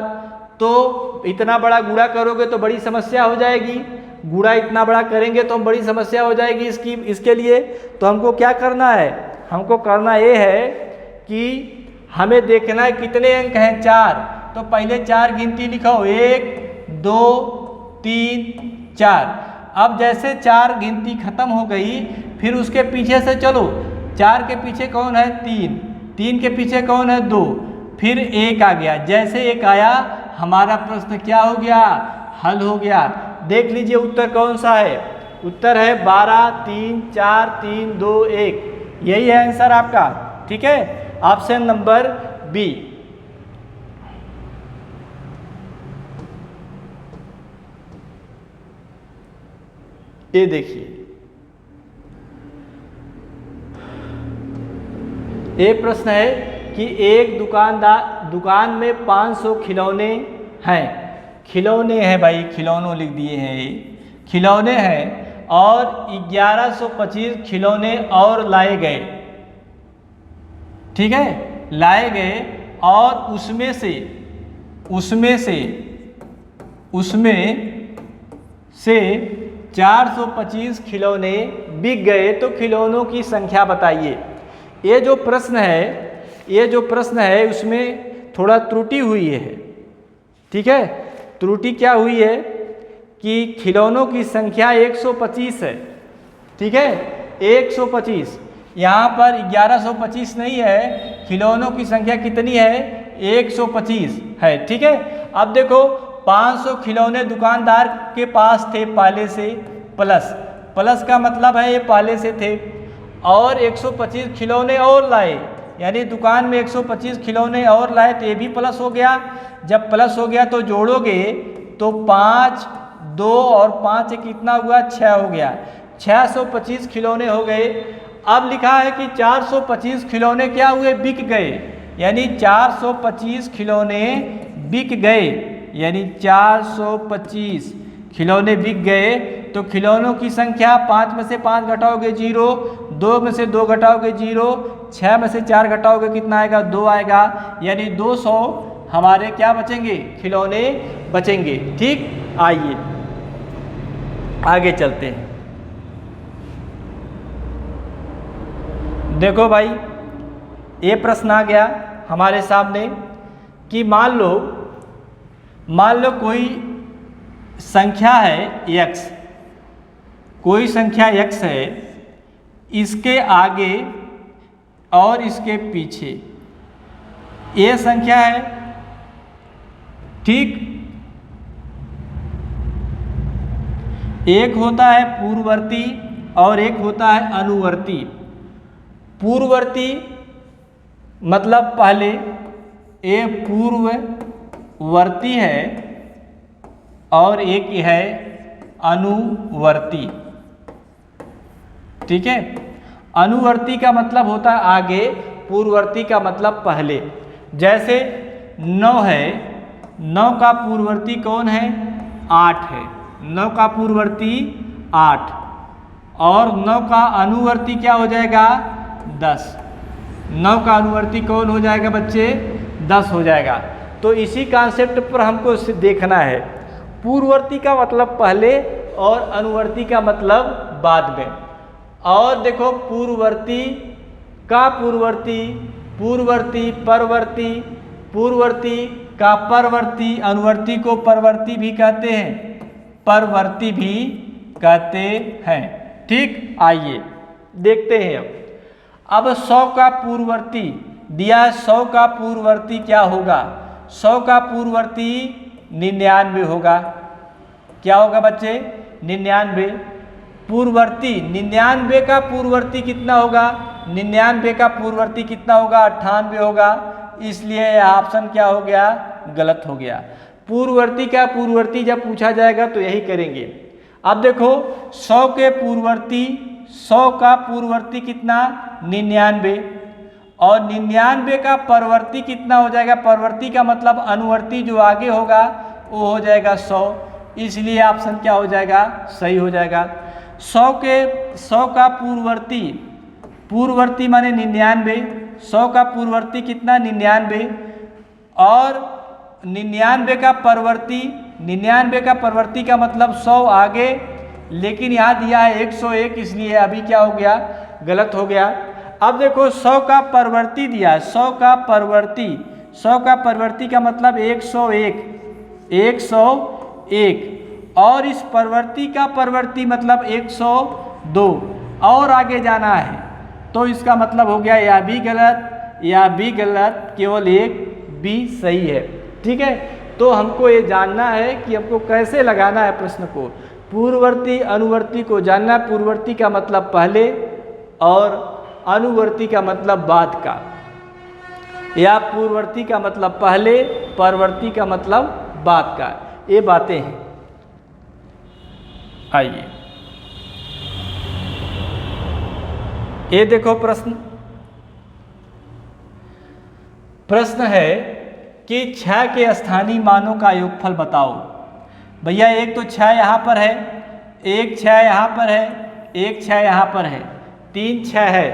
तो इतना बड़ा गुणा करोगे तो बड़ी समस्या हो जाएगी, गुणा इतना बड़ा करेंगे तो हम बड़ी समस्या हो जाएगी इसके लिए। तो हमको क्या करना है, हमको करना ये है कि हमें देखना है कितने अंक हैं, 4। तो पहले 4 गिनती लिखो, 1 2 3 4। अब जैसे 4 गिनती खत्म हो गई, फिर उसके पीछे से चलो, 4 के पीछे कौन है 3, 3 के पीछे कौन है 2, फिर 1 आ गया। जैसे 1 आया हमारा प्रश्न क्या हो गया, हल हो गया। देख लीजिए उत्तर कौन सा है, उत्तर है 12 3 4 3 2 1, यही है आंसर आपका। ठीक है, ऑप्शन नंबर बी। ये देखिए, ये प्रश्न है कि एक दुकान में 500 खिलौने हैं। खिलौने हैं भाई, खिलौनों लिख दिए हैं, ये खिलौने हैं और 1125 खिलौने और लाए गए। ठीक है, लाए गए और उसमें से 425 खिलौने बिक गए, तो खिलौनों की संख्या बताइए। ये जो प्रश्न है उसमें थोड़ा त्रुटि हुई है। ठीक है, त्रुटि क्या हुई है कि खिलौनों की संख्या 125 है। ठीक है, 125, यहाँ पर 1125 नहीं है, खिलौनों की संख्या कितनी है? 125 है। ठीक है, अब देखो 500 खिलौने दुकानदार के पास थे पहले से, प्लस का मतलब है ये पहले से थे, और 125 खिलौने और लाए, यानी दुकान में 125 खिलौने और लाए, तो ये भी प्लस हो गया। जब प्लस हो गया तो जोड़ोगे तो 5, 2 और 5 कितना हुआ? 6 हो गया, 625 खिलौने हो गए। अब लिखा है कि 425 खिलौने क्या हुए? बिक गए, यानी 425 खिलौने बिक गए, यानी 425 खिलौने बिक गए। तो खिलौनों की संख्या 5 में से 5 घटाओगे 0, 2 में से 2 घटाओगे 0, 6 में से 4 घटाओगे कितना आएगा? 2 आएगा, यानी 200 हमारे क्या बचेंगे? खिलौने बचेंगे। ठीक, आइए आगे चलते हैं। देखो भाई, ये प्रश्न आ गया हमारे सामने कि मान लो कोई संख्या है x, कोई संख्या x है, इसके आगे और इसके पीछे ये संख्या है। ठीक, एक होता है पूर्ववर्ती और एक होता है अनुवर्ती। पूर्ववर्ती मतलब पहले, ये पूर्ववर्ती है और एक है अनुवर्ती। ठीक है, अनुवर्ती का मतलब होता है आगे, पूर्ववर्ती का मतलब पहले। जैसे 9 है, 9 का पूर्ववर्ती कौन है? 8 है, 9 का पूर्ववर्ती 8, और 9 का अनुवर्ती क्या हो जाएगा? 10। 9 का अनुवर्ती कौन हो जाएगा बच्चे? 10 हो जाएगा। तो इसी कॉन्सेप्ट पर हमको देखना है, पूर्ववर्ती का मतलब पहले और अनुवर्ती का मतलब बाद में। और देखो पूर्ववर्ती का पूर्ववर्ती, पूर्ववर्ती परवर्ती, पूर्ववर्ती का परवर्ती, अनुवर्ती को परवर्ती भी कहते हैं, परवर्ती भी कहते हैं। ठीक, आइए देखते हैं। अब 100 का पूर्ववर्ती दिया है, 100 का पूर्ववर्ती क्या होगा? 100 का पूर्ववर्ती 99 होगा। क्या होगा बच्चे? 99। पूर्ववर्ती 99 का पूर्ववर्ती कितना होगा? 99 का पूर्ववर्ती कितना होगा? 98 होगा। इसलिए यह ऑप्शन क्या हो गया? गलत हो गया। पूर्ववर्ती का पूर्ववर्ती जब पूछा जाएगा तो यही करेंगे। अब देखो 100 के पूर्ववर्ती, 100 का पूर्ववर्ती कितना? 99, और 99 का परवर्ती कितना हो जाएगा? परवर्ती का मतलब अनुवर्ती जो आगे होगा वो हो जाएगा 100, इसलिए ऑप्शन क्या हो जाएगा? सही हो जाएगा। 100 का पूर्ववर्ती, पूर्ववर्ती माने 99, 100 का पूर्ववर्ती कितना? 99, और 99 का परवर्ती, 99 का परवर्ती का मतलब 100 आगे, लेकिन यहाँ दिया है 101, इसलिए अभी क्या हो गया? गलत हो गया। अब देखो 100 का परवर्ती दिया है, 100 का परवर्ती, 100 का परवर्ती का मतलब 101, 101, और इस परवर्ती का परवर्ती मतलब 102, और आगे जाना है तो इसका मतलब हो गया या भी गलत या भी गलत, केवल एक बी सही है। ठीक है, तो हमको ये जानना है कि हमको कैसे लगाना है प्रश्न को। पूर्ववर्ती अनुवर्ती को जानना, पूर्ववर्ती का मतलब पहले और अनुवर्ती का मतलब बाद का, या पूर्ववर्ती का मतलब पहले, परवर्ती का मतलब बाद का, ये बातें हैं। आइए ये देखो प्रश्न है कि 6 के स्थानीय मानों का योगफल बताओ। भैया एक तो 6 यहाँ पर है, एक 6 यहाँ पर है, एक 6 यहाँ पर है, 3 6 है।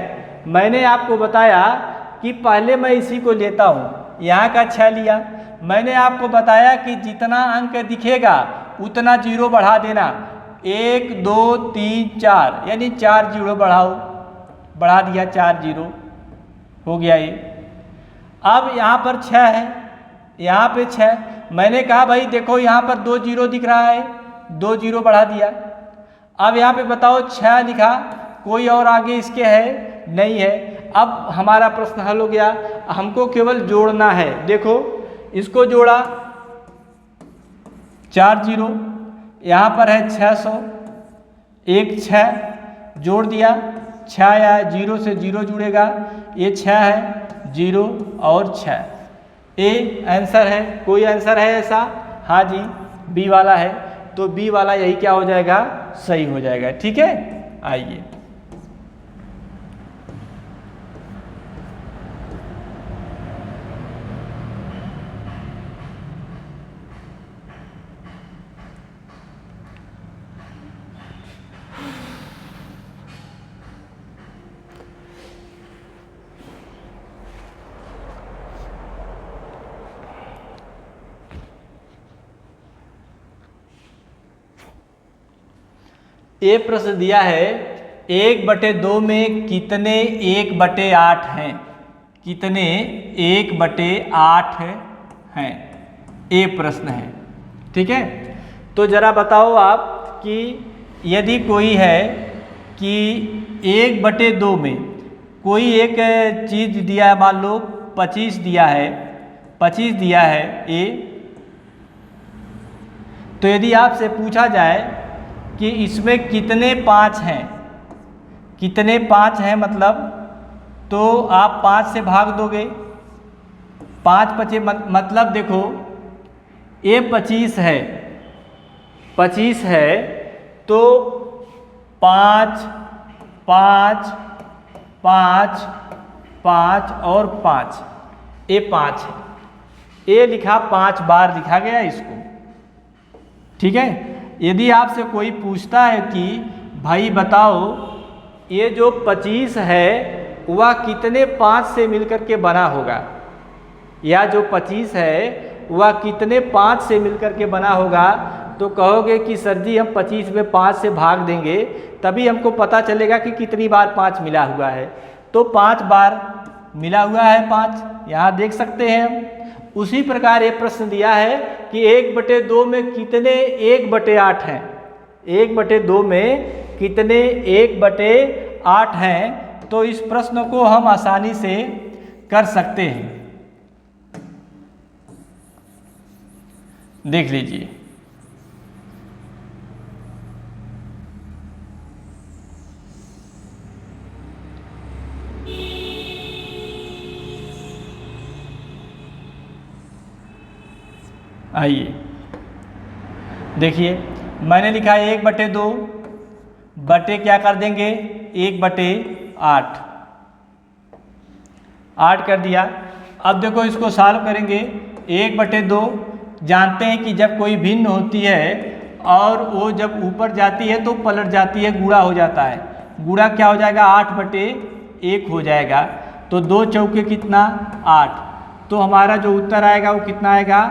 मैंने आपको बताया कि पहले मैं इसी को लेता हूँ, यहाँ का 6 लिया। मैंने आपको बताया कि जितना अंक दिखेगा उतना 0 बढ़ा देना, 1 2 3 4 यानी 4 0 बढ़ाओ, बढ़ा दिया, 4 0 हो गया ये। अब यहाँ पर 6 है, यहाँ पे 6, मैंने कहा भाई देखो यहाँ पर 2 0 दिख रहा है, 2 0 बढ़ा दिया। अब यहाँ पे बताओ 6 लिखा, कोई और आगे इसके है नहीं है। अब हमारा प्रश्न हल हो गया, हमको केवल जोड़ना है। देखो इसको जोड़ा 4 0, यहाँ पर है 600, एक 6 जोड़ दिया, 6 आया, 0 से 0 जुड़ेगा, ये 6 है, 0 और 6, ए आंसर है। कोई आंसर है ऐसा? हाँ जी, बी वाला है, तो बी वाला यही क्या हो जाएगा, सही हो जाएगा। ठीक है, आइए ये प्रश्न दिया है 1/2 में कितने 1/8 हैं, कितने 1/8 हैं, ये प्रश्न है। ठीक है, तो जरा बताओ आप कि यदि कोई है कि 1/2 में कोई एक चीज़ दिया है, मान लो 25 दिया है, 25 दिया है ए, तो यदि आपसे पूछा जाए कि इसमें कितने 5 हैं, कितने 5 हैं मतलब, तो आप 5 से भाग दोगे, 5 5 मतलब देखो ये 25 है, 25 है तो 5 5 5 5 और 5, ये 5 है, ये लिखा 5 बार लिखा गया इसको। ठीक है, यदि आपसे कोई पूछता है कि भाई बताओ ये जो 25 है वह कितने 5 से मिलकर के बना होगा, या जो 25 है वह कितने 5 से मिलकर के बना होगा, तो कहोगे कि सर जी हम 25 में 5 से भाग देंगे तभी हमको पता चलेगा कि कितनी बार 5 मिला हुआ है। तो 5 बार मिला हुआ है 5, यहाँ देख सकते हैं हम। उसी प्रकार ये प्रश्न दिया है कि 1/2 में कितने 1/8 हैं, 1/2 में कितने 1/8 हैं, तो इस प्रश्न को हम आसानी से कर सकते हैं। देख लीजिए, आइए देखिए, मैंने लिखा 1/2 बटे क्या कर देंगे 1/8, 8 कर दिया। अब देखो इसको सॉल्व करेंगे, 1/2 जानते हैं कि जब कोई भिन्न होती है और वो जब ऊपर जाती है तो पलट जाती है, गुणा हो जाता है, गुणा क्या हो जाएगा 8/1 हो जाएगा। तो 2 चौके कितना 8, तो हमारा जो उत्तर आएगा वो कितना आएगा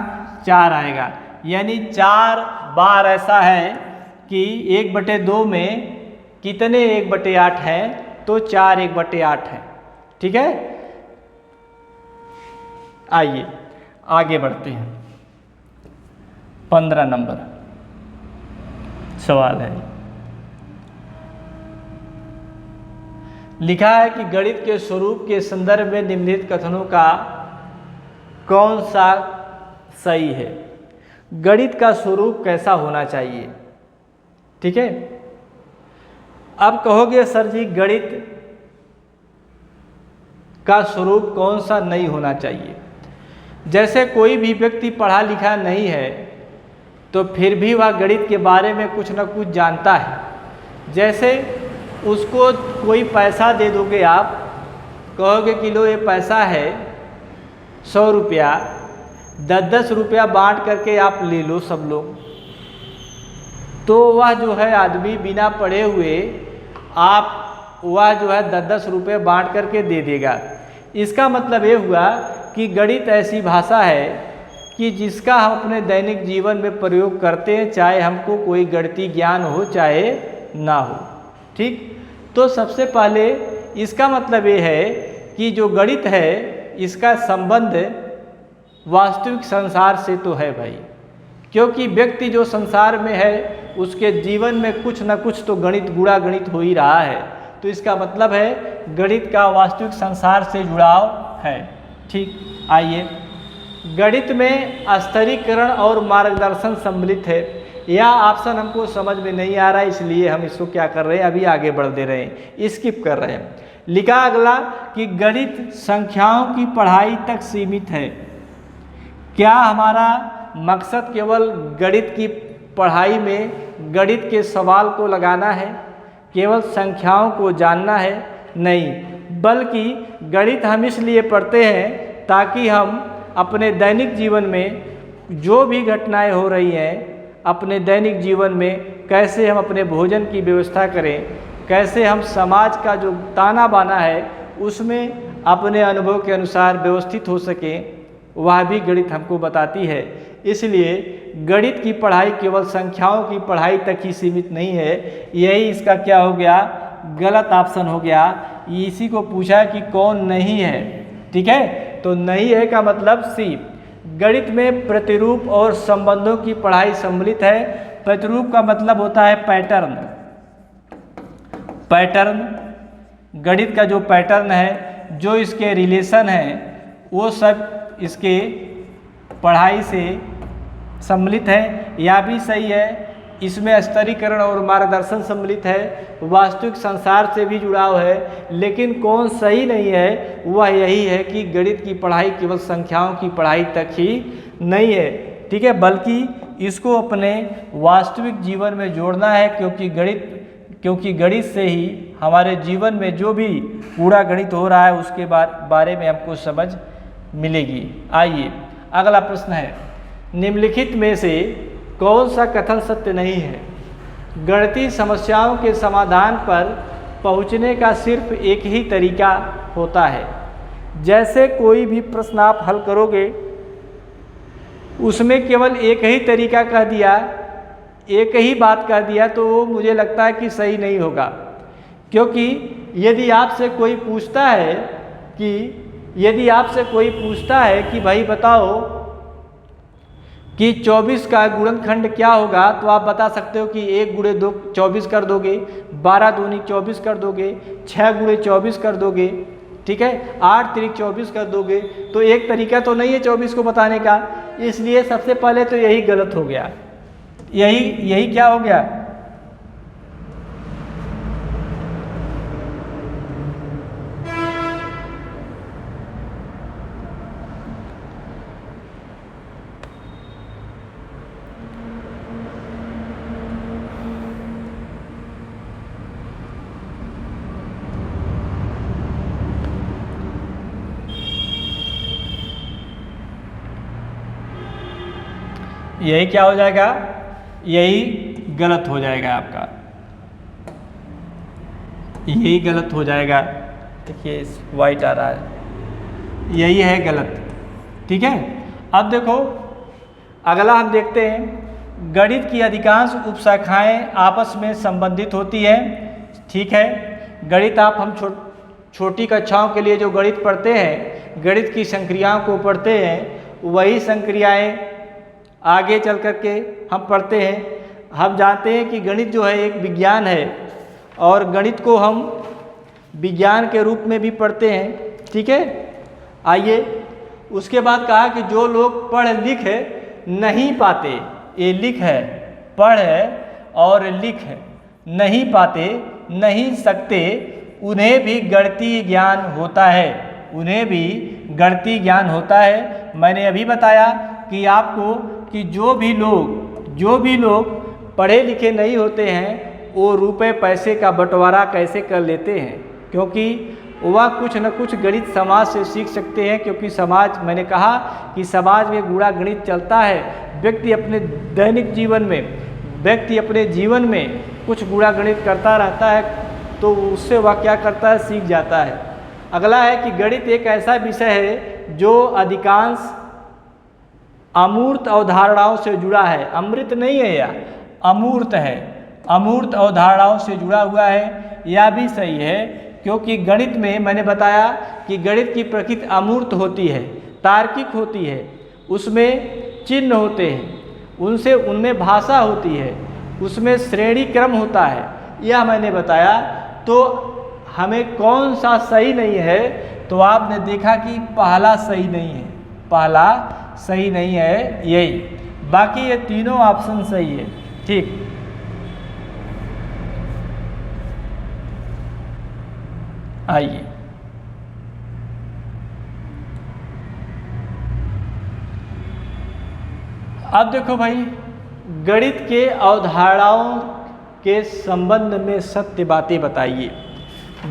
4 आएगा। यानी 4 बार ऐसा है कि 1/2 में कितने 1/8 हैं, तो 4 1/8 है। ठीक है, आइए आगे बढ़ते हैं। 15 नंबर सवाल है, लिखा है कि गणित के स्वरूप के संदर्भ में निम्नलिखित कथनों का कौन सा सही है। गणित का स्वरूप कैसा होना चाहिए। ठीक है, अब कहोगे सर जी गणित का स्वरूप कौन सा नहीं होना चाहिए। जैसे कोई भी व्यक्ति पढ़ा लिखा नहीं है तो फिर भी वह गणित के बारे में कुछ न कुछ जानता है। जैसे उसको कोई पैसा दे दोगे, आप कहोगे कि लो ये पैसा है 100 रुपया, 10-10 रुपया बांट करके आप ले लो सब लोग, तो वह जो है आदमी बिना पढ़े हुए आप वह जो है 10-10 रुपये बांट करके दे देगा। इसका मतलब ये हुआ कि गणित ऐसी भाषा है कि जिसका हम अपने दैनिक जीवन में प्रयोग करते हैं, चाहे हमको कोई गणितीय ज्ञान हो चाहे ना हो। ठीक, तो सबसे पहले इसका मतलब ये है कि जो गणित है इसका संबंध वास्तविक संसार से तो है भाई, क्योंकि व्यक्ति जो संसार में है उसके जीवन में कुछ ना कुछ तो गणित गुणा गणित हो ही रहा है, तो इसका मतलब है गणित का वास्तविक संसार से जुड़ाव है। ठीक, आइए, गणित में स्तरीकरण और मार्गदर्शन सम्मिलित है। यह ऑप्शन हमको समझ में नहीं आ रहा है, इसलिए हम इसको क्या कर रहे हैं, अभी आगे बढ़ दे रहे हैं, स्किप कर रहे हैं। लिखा अगला कि गणित संख्याओं की पढ़ाई तक सीमित है। क्या हमारा मकसद केवल गणित की पढ़ाई में गणित के सवाल को लगाना है, केवल संख्याओं को जानना है? नहीं, बल्कि गणित हम इसलिए पढ़ते हैं ताकि हम अपने दैनिक जीवन में जो भी घटनाएं हो रही हैं, अपने दैनिक जीवन में कैसे हम अपने भोजन की व्यवस्था करें, कैसे हम समाज का जो ताना बाना है उसमें अपने अनुभव के अनुसार व्यवस्थित हो सकें, वह भी गणित हमको बताती है। इसलिए गणित की पढ़ाई केवल संख्याओं की पढ़ाई तक ही सीमित नहीं है। यही इसका क्या हो गया, गलत ऑप्शन हो गया। इसी को पूछा कि कौन नहीं है, ठीक है, तो नहीं है का मतलब सी। गणित में प्रतिरूप और संबंधों की पढ़ाई सम्मिलित है। प्रतिरूप का मतलब होता है पैटर्न। पैटर्न, गणित का जो पैटर्न है, जो इसके रिलेशन है, वो सब इसके पढ़ाई से सम्मिलित है। यह भी सही है, इसमें स्तरीकरण और मार्गदर्शन सम्मिलित है, वास्तविक संसार से भी जुड़ाव है। लेकिन कौन सही नहीं है, वह यही है कि गणित की पढ़ाई केवल संख्याओं की पढ़ाई तक ही नहीं है, ठीक है, बल्कि इसको अपने वास्तविक जीवन में जोड़ना है, क्योंकि गणित से ही हमारे जीवन में जो भी पूरा गणित हो रहा है उसके बारे में हमको समझ मिलेगी। आइए, अगला प्रश्न है, निम्नलिखित में से कौन सा कथन सत्य नहीं है? गणितीय समस्याओं के समाधान पर पहुंचने का सिर्फ एक ही तरीका होता है। जैसे कोई भी प्रश्न आप हल करोगे उसमें केवल एक ही तरीका कह दिया, एक ही बात कह दिया, तो वो मुझे लगता है कि सही नहीं होगा। क्योंकि यदि आपसे कोई पूछता है कि भाई बताओ कि 24 का गुणनखंड क्या होगा, तो आप बता सकते हो कि 1 गुणे 2 24 कर दोगे, 12 दूनी 24 कर दोगे, 6 गुणे 24 कर दोगे, ठीक है, 8 त्रिक 24 कर दोगे। तो एक तरीका तो नहीं है 24 को बताने का, इसलिए सबसे पहले तो यही गलत हो गया। यही क्या हो गया, यही क्या हो जाएगा, यही गलत हो जाएगा आपका, यही गलत हो जाएगा। देखिए वाइट आ रहा है, यही है गलत, ठीक है। अब देखो अगला हम देखते हैं, गणित की अधिकांश उपशाखाएं आपस में संबंधित होती है, ठीक है। गणित हम छोटी कक्षाओं के लिए जो गणित पढ़ते हैं, गणित की संक्रियाओं को पढ़ते हैं, वही संक्रियाएं आगे चल कर के हम पढ़ते हैं। हम जानते हैं कि गणित जो है एक विज्ञान है और गणित को हम विज्ञान के रूप में भी पढ़ते हैं, ठीक है। आइए, उसके बाद कहा कि जो लोग पढ़ लिख नहीं पाते, ये लिख है, पढ़ है और लिख नहीं पाते, नहीं सकते, उन्हें भी गणितीय ज्ञान होता है, उन्हें भी गणितीय ज्ञान होता है। मैंने अभी बताया कि आपको कि जो भी लोग पढ़े लिखे नहीं होते हैं वो रुपए पैसे का बंटवारा कैसे कर लेते हैं, क्योंकि वह कुछ न कुछ गणित समाज से सीख सकते हैं। क्योंकि समाज, मैंने कहा कि समाज में गूढ़ा गणित चलता है। व्यक्ति अपने दैनिक जीवन में, व्यक्ति अपने जीवन में कुछ गूढ़ा गणित करता रहता है, तो उससे वह क्या करता है, सीख जाता है। अगला है कि गणित एक ऐसा विषय है जो अधिकांश अमूर्त अवधारणाओं से जुड़ा है। अमृत नहीं है, यह अमूर्त है, अमूर्त अवधारणाओं से जुड़ा हुआ है। यह भी सही है, क्योंकि गणित में मैंने बताया कि गणित की प्रकृति अमूर्त होती है, तार्किक होती है, उसमें चिन्ह होते हैं, उनमें भाषा होती है, उसमें श्रेणी क्रम होता है, यह मैंने बताया। तो हमें कौन सा सही नहीं है, तो आपने देखा कि पहला सही नहीं है, पहला सही नहीं है यही, बाकी ये तीनों ऑप्शन सही है। ठीक, आइए अब देखो भाई, गणित के अवधारणाओं के संबंध में सत्य बातें बताइए।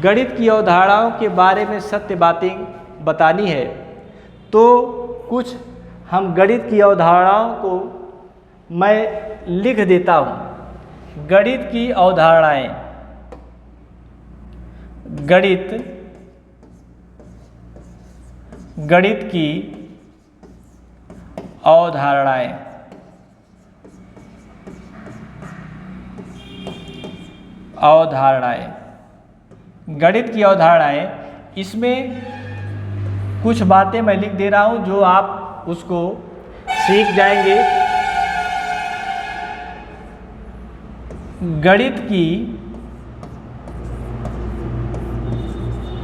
गणित की अवधारणाओं के बारे में सत्य बातें बतानी है, तो कुछ हम गणित की अवधारणाओं को मैं लिख देता हूँ। गणित की अवधारणाएं, गणित की अवधारणाएं, गणित की अवधारणाएं, इसमें कुछ बातें मैं लिख दे रहा हूं जो आप उसको सीख जाएंगे। गणित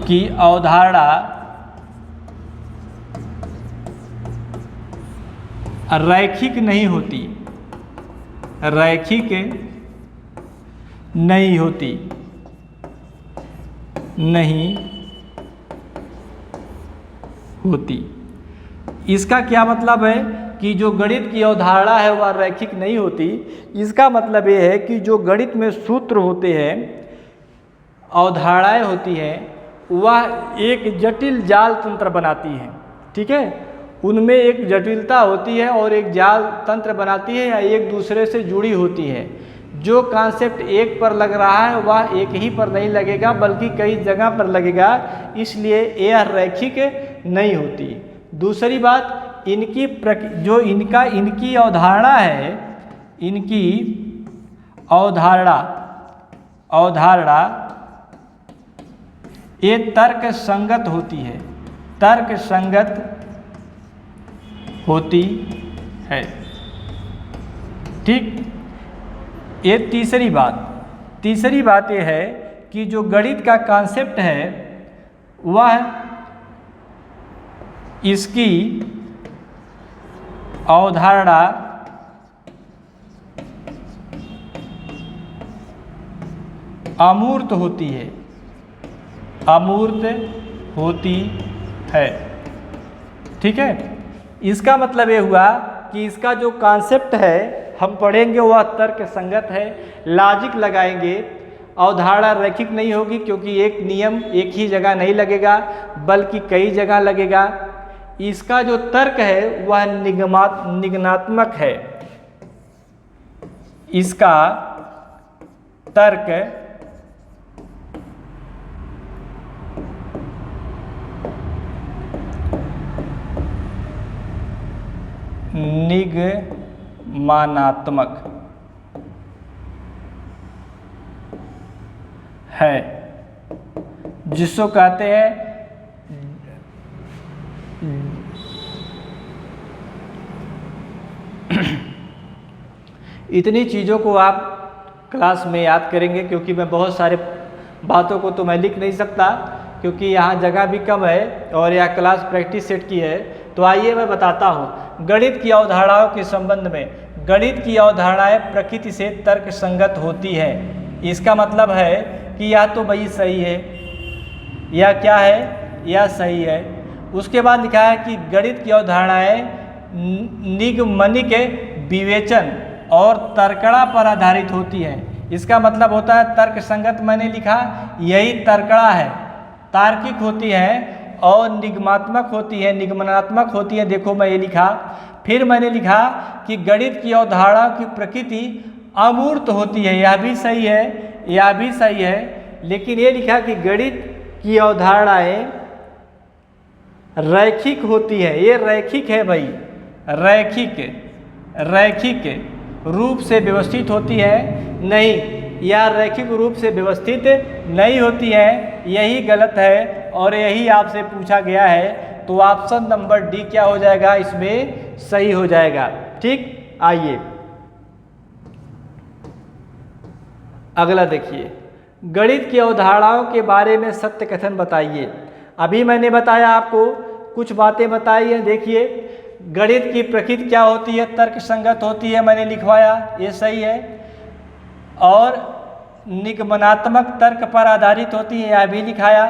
की अवधारणा रैखिक नहीं होती, रैखिक नहीं होती, नहीं होती। इसका क्या मतलब है कि जो गणित की अवधारणा है वह रैखिक नहीं होती। इसका मतलब ये है कि जो गणित में सूत्र होते हैं, अवधारणाएं होती हैं, वह एक जटिल जाल तंत्र बनाती हैं। ठीक है, उनमें एक जटिलता होती है और एक जाल तंत्र बनाती है या एक दूसरे से जुड़ी होती है। जो कॉन्सेप्ट एक पर लग रहा है वह एक ही पर नहीं लगेगा, बल्कि कई जगह पर लगेगा, इसलिए यह रैखिक नहीं होती। दूसरी बात, इनकी अवधारणा है, इनकी अवधारणा ये तर्क संगत होती है, तर्क संगत होती है। ठीक, ये तीसरी बात ये है कि जो गणित का कॉन्सेप्ट है वह इसकी अवधारणा अमूर्त होती है, अमूर्त होती है। ठीक है, इसका मतलब ये हुआ कि इसका जो कॉन्सेप्ट है हम पढ़ेंगे वह तर्क संगत है, लॉजिक लगाएंगे। अवधारणा रैखिक नहीं होगी क्योंकि एक नियम एक ही जगह नहीं लगेगा बल्कि कई जगह लगेगा। इसका जो तर्क है वह निगमात्मक है, इसका तर्क निगमनात्मक है, जिसको कहते हैं इतनी चीज़ों को आप क्लास में याद करेंगे, क्योंकि मैं बहुत सारे बातों को तो मैं लिख नहीं सकता क्योंकि यहाँ जगह भी कम है और यह क्लास प्रैक्टिस सेट की है। तो आइए मैं बताता हूँ गणित की अवधारणाओं के संबंध में। गणित की अवधारणाएं प्रकृति से तर्क संगत होती है। इसका मतलब है कि यह तो भाई सही है, यह क्या है, यह सही है। उसके बाद लिखा है कि गणित की अवधारणाएं निगमनिक विवेचन और तर्कणा पर आधारित होती हैं। इसका मतलब होता है तर्क संगत। मैंने लिखा यही तर्कड़ा है। तार्किक होती है और निगमात्मक होती है, निगमनात्मक होती है। देखो मैं ये लिखा, फिर मैंने लिखा कि गणित की अवधारणा की प्रकृति अमूर्त होती है। यह भी सही है, यह भी सही है, लेकिन ये लिखा कि गणित की अवधारणाएं रैखिक होती है। ये रैखिक है भाई, रैखिक रूप से व्यवस्थित होती है। नहीं, यह रैखिक रूप से व्यवस्थित नहीं होती है, यही गलत है और यही आपसे पूछा गया है। तो ऑप्शन नंबर डी क्या हो जाएगा, इसमें सही हो जाएगा। ठीक, आइए अगला देखिए, गणित की अवधारणाओं के बारे में सत्य कथन बताइए। अभी मैंने बताया आपको, कुछ बातें बताई हैं। देखिए, गणित की प्रकृति क्या होती है, तर्क संगत होती है, मैंने लिखवाया, ये सही है। और निगमनात्मक तर्क पर आधारित होती है, यह भी लिखाया।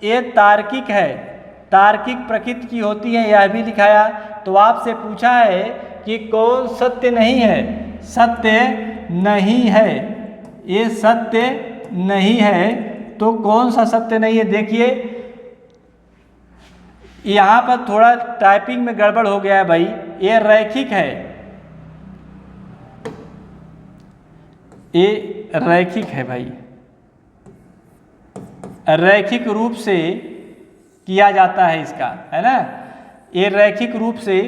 ये तार्किक है, तार्किक प्रकृति की होती है, यह भी लिखाया। तो आपसे पूछा है कि कौन सत्य नहीं है, सत्य नहीं है, ये सत्य नहीं है। तो कौन सा सत्य नहीं है, देखिए यहाँ पर थोड़ा टाइपिंग में गड़बड़ हो गया है भाई। ये रैखिक है, ये रैखिक है भाई, रैखिक रूप से किया जाता है इसका, है ना। ये रैखिक रूप से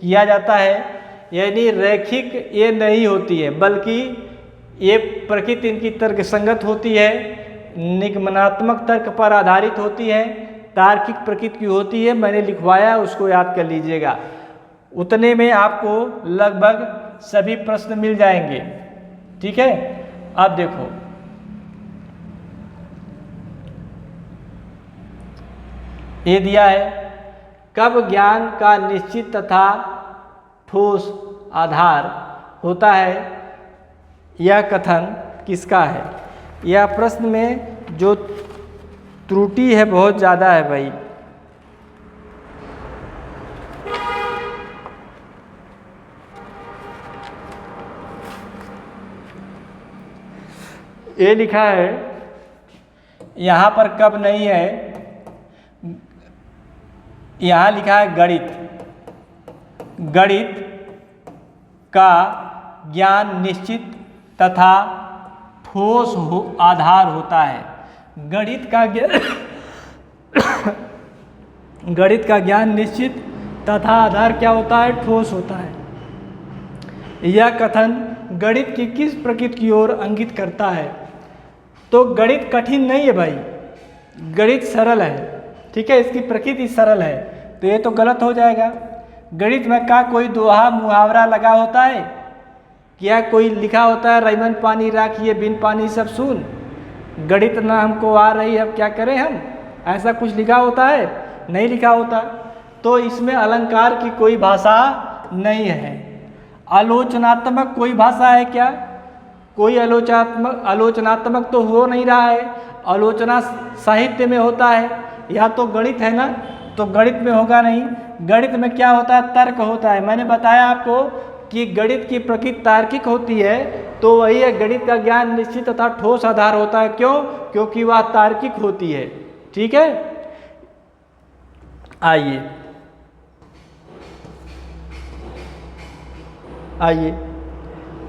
किया जाता है, यानी रैखिक ये नहीं होती है, बल्कि ये प्रकृति इनकी तर्क संगत होती है, निगमनात्मक तर्क पर आधारित होती है, तार्किक प्रकृति की होती है। मैंने लिखवाया, उसको याद कर लीजिएगा। उतने में आपको लगभग सभी प्रश्न मिल जाएंगे। ठीक है, अब देखो ये दिया है, कब ज्ञान का निश्चित तथा ठोस आधार होता है, यह कथन किसका है। यह प्रश्न में जो त्रुटि है बहुत ज़्यादा है भाई। ये लिखा है, यहाँ पर कब नहीं है, यहाँ लिखा है गणित का ज्ञान निश्चित तथा ठोस आधार होता है। गणित का ज्ञान निश्चित तथा आधार क्या होता है, ठोस होता है। यह कथन गणित की किस प्रकृति की ओर इंगित करता है। तो गणित कठिन नहीं है भाई, गणित सरल है। ठीक है, इसकी प्रकृति सरल है, तो ये तो गलत हो जाएगा। गणित में का कोई दोहा मुहावरा लगा होता है क्या, कोई लिखा होता है रईमन पानी राखिए बिन पानी सब सून, गणित ना हमको आ रही अब क्या करें हम, ऐसा कुछ लिखा होता है, नहीं लिखा होता। तो इसमें अलंकार की कोई भाषा नहीं है। आलोचनात्मक कोई भाषा है क्या, कोई आलोचनात्मक तो हो नहीं रहा है। आलोचना साहित्य में होता है, या तो गणित है ना, तो गणित में होगा नहीं। गणित में क्या होता है, तर्क होता है। मैंने बताया आपको कि गणित की प्रकृति तार्किक होती है, तो वही है, गणित का ज्ञान निश्चित तथा ठोस आधार होता है। क्यों, क्योंकि वह तार्किक होती है। ठीक है, आइए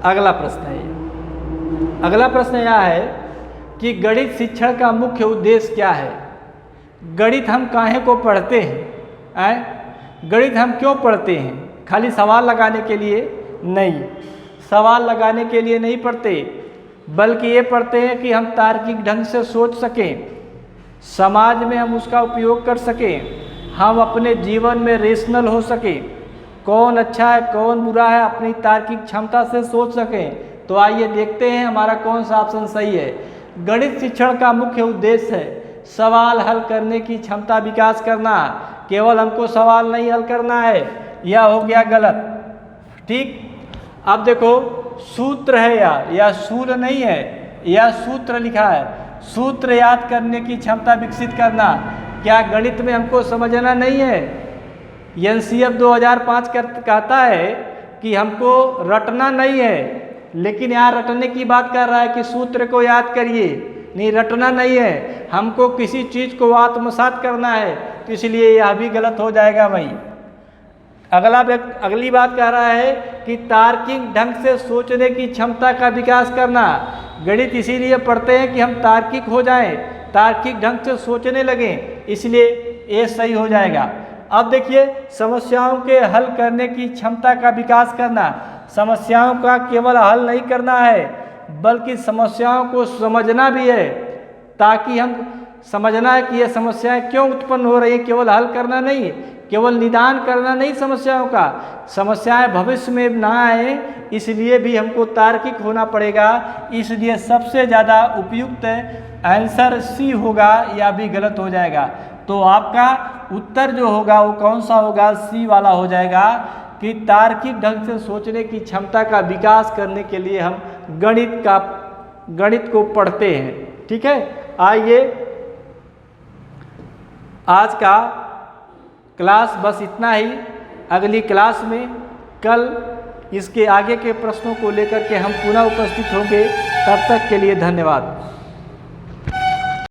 अगला प्रश्न है। अगला प्रश्न यह है कि गणित शिक्षण का मुख्य उद्देश्य क्या है। गणित हम काहे को पढ़ते हैं, गणित हम क्यों पढ़ते हैं, खाली सवाल लगाने के लिए नहीं, सवाल लगाने के लिए नहीं पढ़ते, बल्कि ये पढ़ते हैं कि हम तार्किक ढंग से सोच सकें, समाज में हम उसका उपयोग कर सकें, हम अपने जीवन में रेशनल हो सकें, कौन अच्छा है कौन बुरा है अपनी तार्किक क्षमता से सोच सकें। तो आइए देखते हैं हमारा कौन सा ऑप्शन सही है। गणित शिक्षण का मुख्य उद्देश्य है सवाल हल करने की क्षमता विकास करना, केवल हमको सवाल नहीं हल करना है, यह हो गया गलत। ठीक, अब देखो सूत्र है या सूत्र नहीं है, यह सूत्र लिखा है, सूत्र याद करने की क्षमता विकसित करना। क्या गणित में हमको समझना नहीं है, एनसीएफ 2005 कहता है कि हमको रटना नहीं है, लेकिन यहाँ रटने की बात कर रहा है कि सूत्र को याद करिए, नहीं रटना नहीं है, हमको किसी चीज़ को आत्मसात करना है, तो इसलिए यह भी गलत हो जाएगा भाई। अगली बात कह रहा है कि तार्किक ढंग से सोचने की क्षमता का विकास करना। गणित इसीलिए पढ़ते हैं कि हम तार्किक हो जाएं, तार्किक ढंग से सोचने लगें, इसलिए ये सही हो जाएगा। अब देखिए, समस्याओं के हल करने की क्षमता का विकास करना। समस्याओं का केवल हल नहीं करना है, बल्कि समस्याओं को समझना भी है, ताकि हम समझना है कि ये समस्याएं क्यों उत्पन्न हो रही हैं, केवल हल करना नहीं, केवल निदान करना नहीं समस्याओं का, समस्याएं भविष्य में ना आए, इसलिए भी हमको तार्किक होना पड़ेगा। इसलिए सबसे ज़्यादा उपयुक्त आंसर सी होगा, या भी गलत हो जाएगा। तो आपका उत्तर जो होगा वो कौन सा होगा, सी वाला हो जाएगा कि तार्किक ढंग से सोचने की क्षमता का विकास करने के लिए हम गणित को पढ़ते हैं। ठीक है, आइए आज का क्लास बस इतना ही। अगली क्लास में कल इसके आगे के प्रश्नों को लेकर के हम पुनः उपस्थित होंगे। तब तक के लिए धन्यवाद।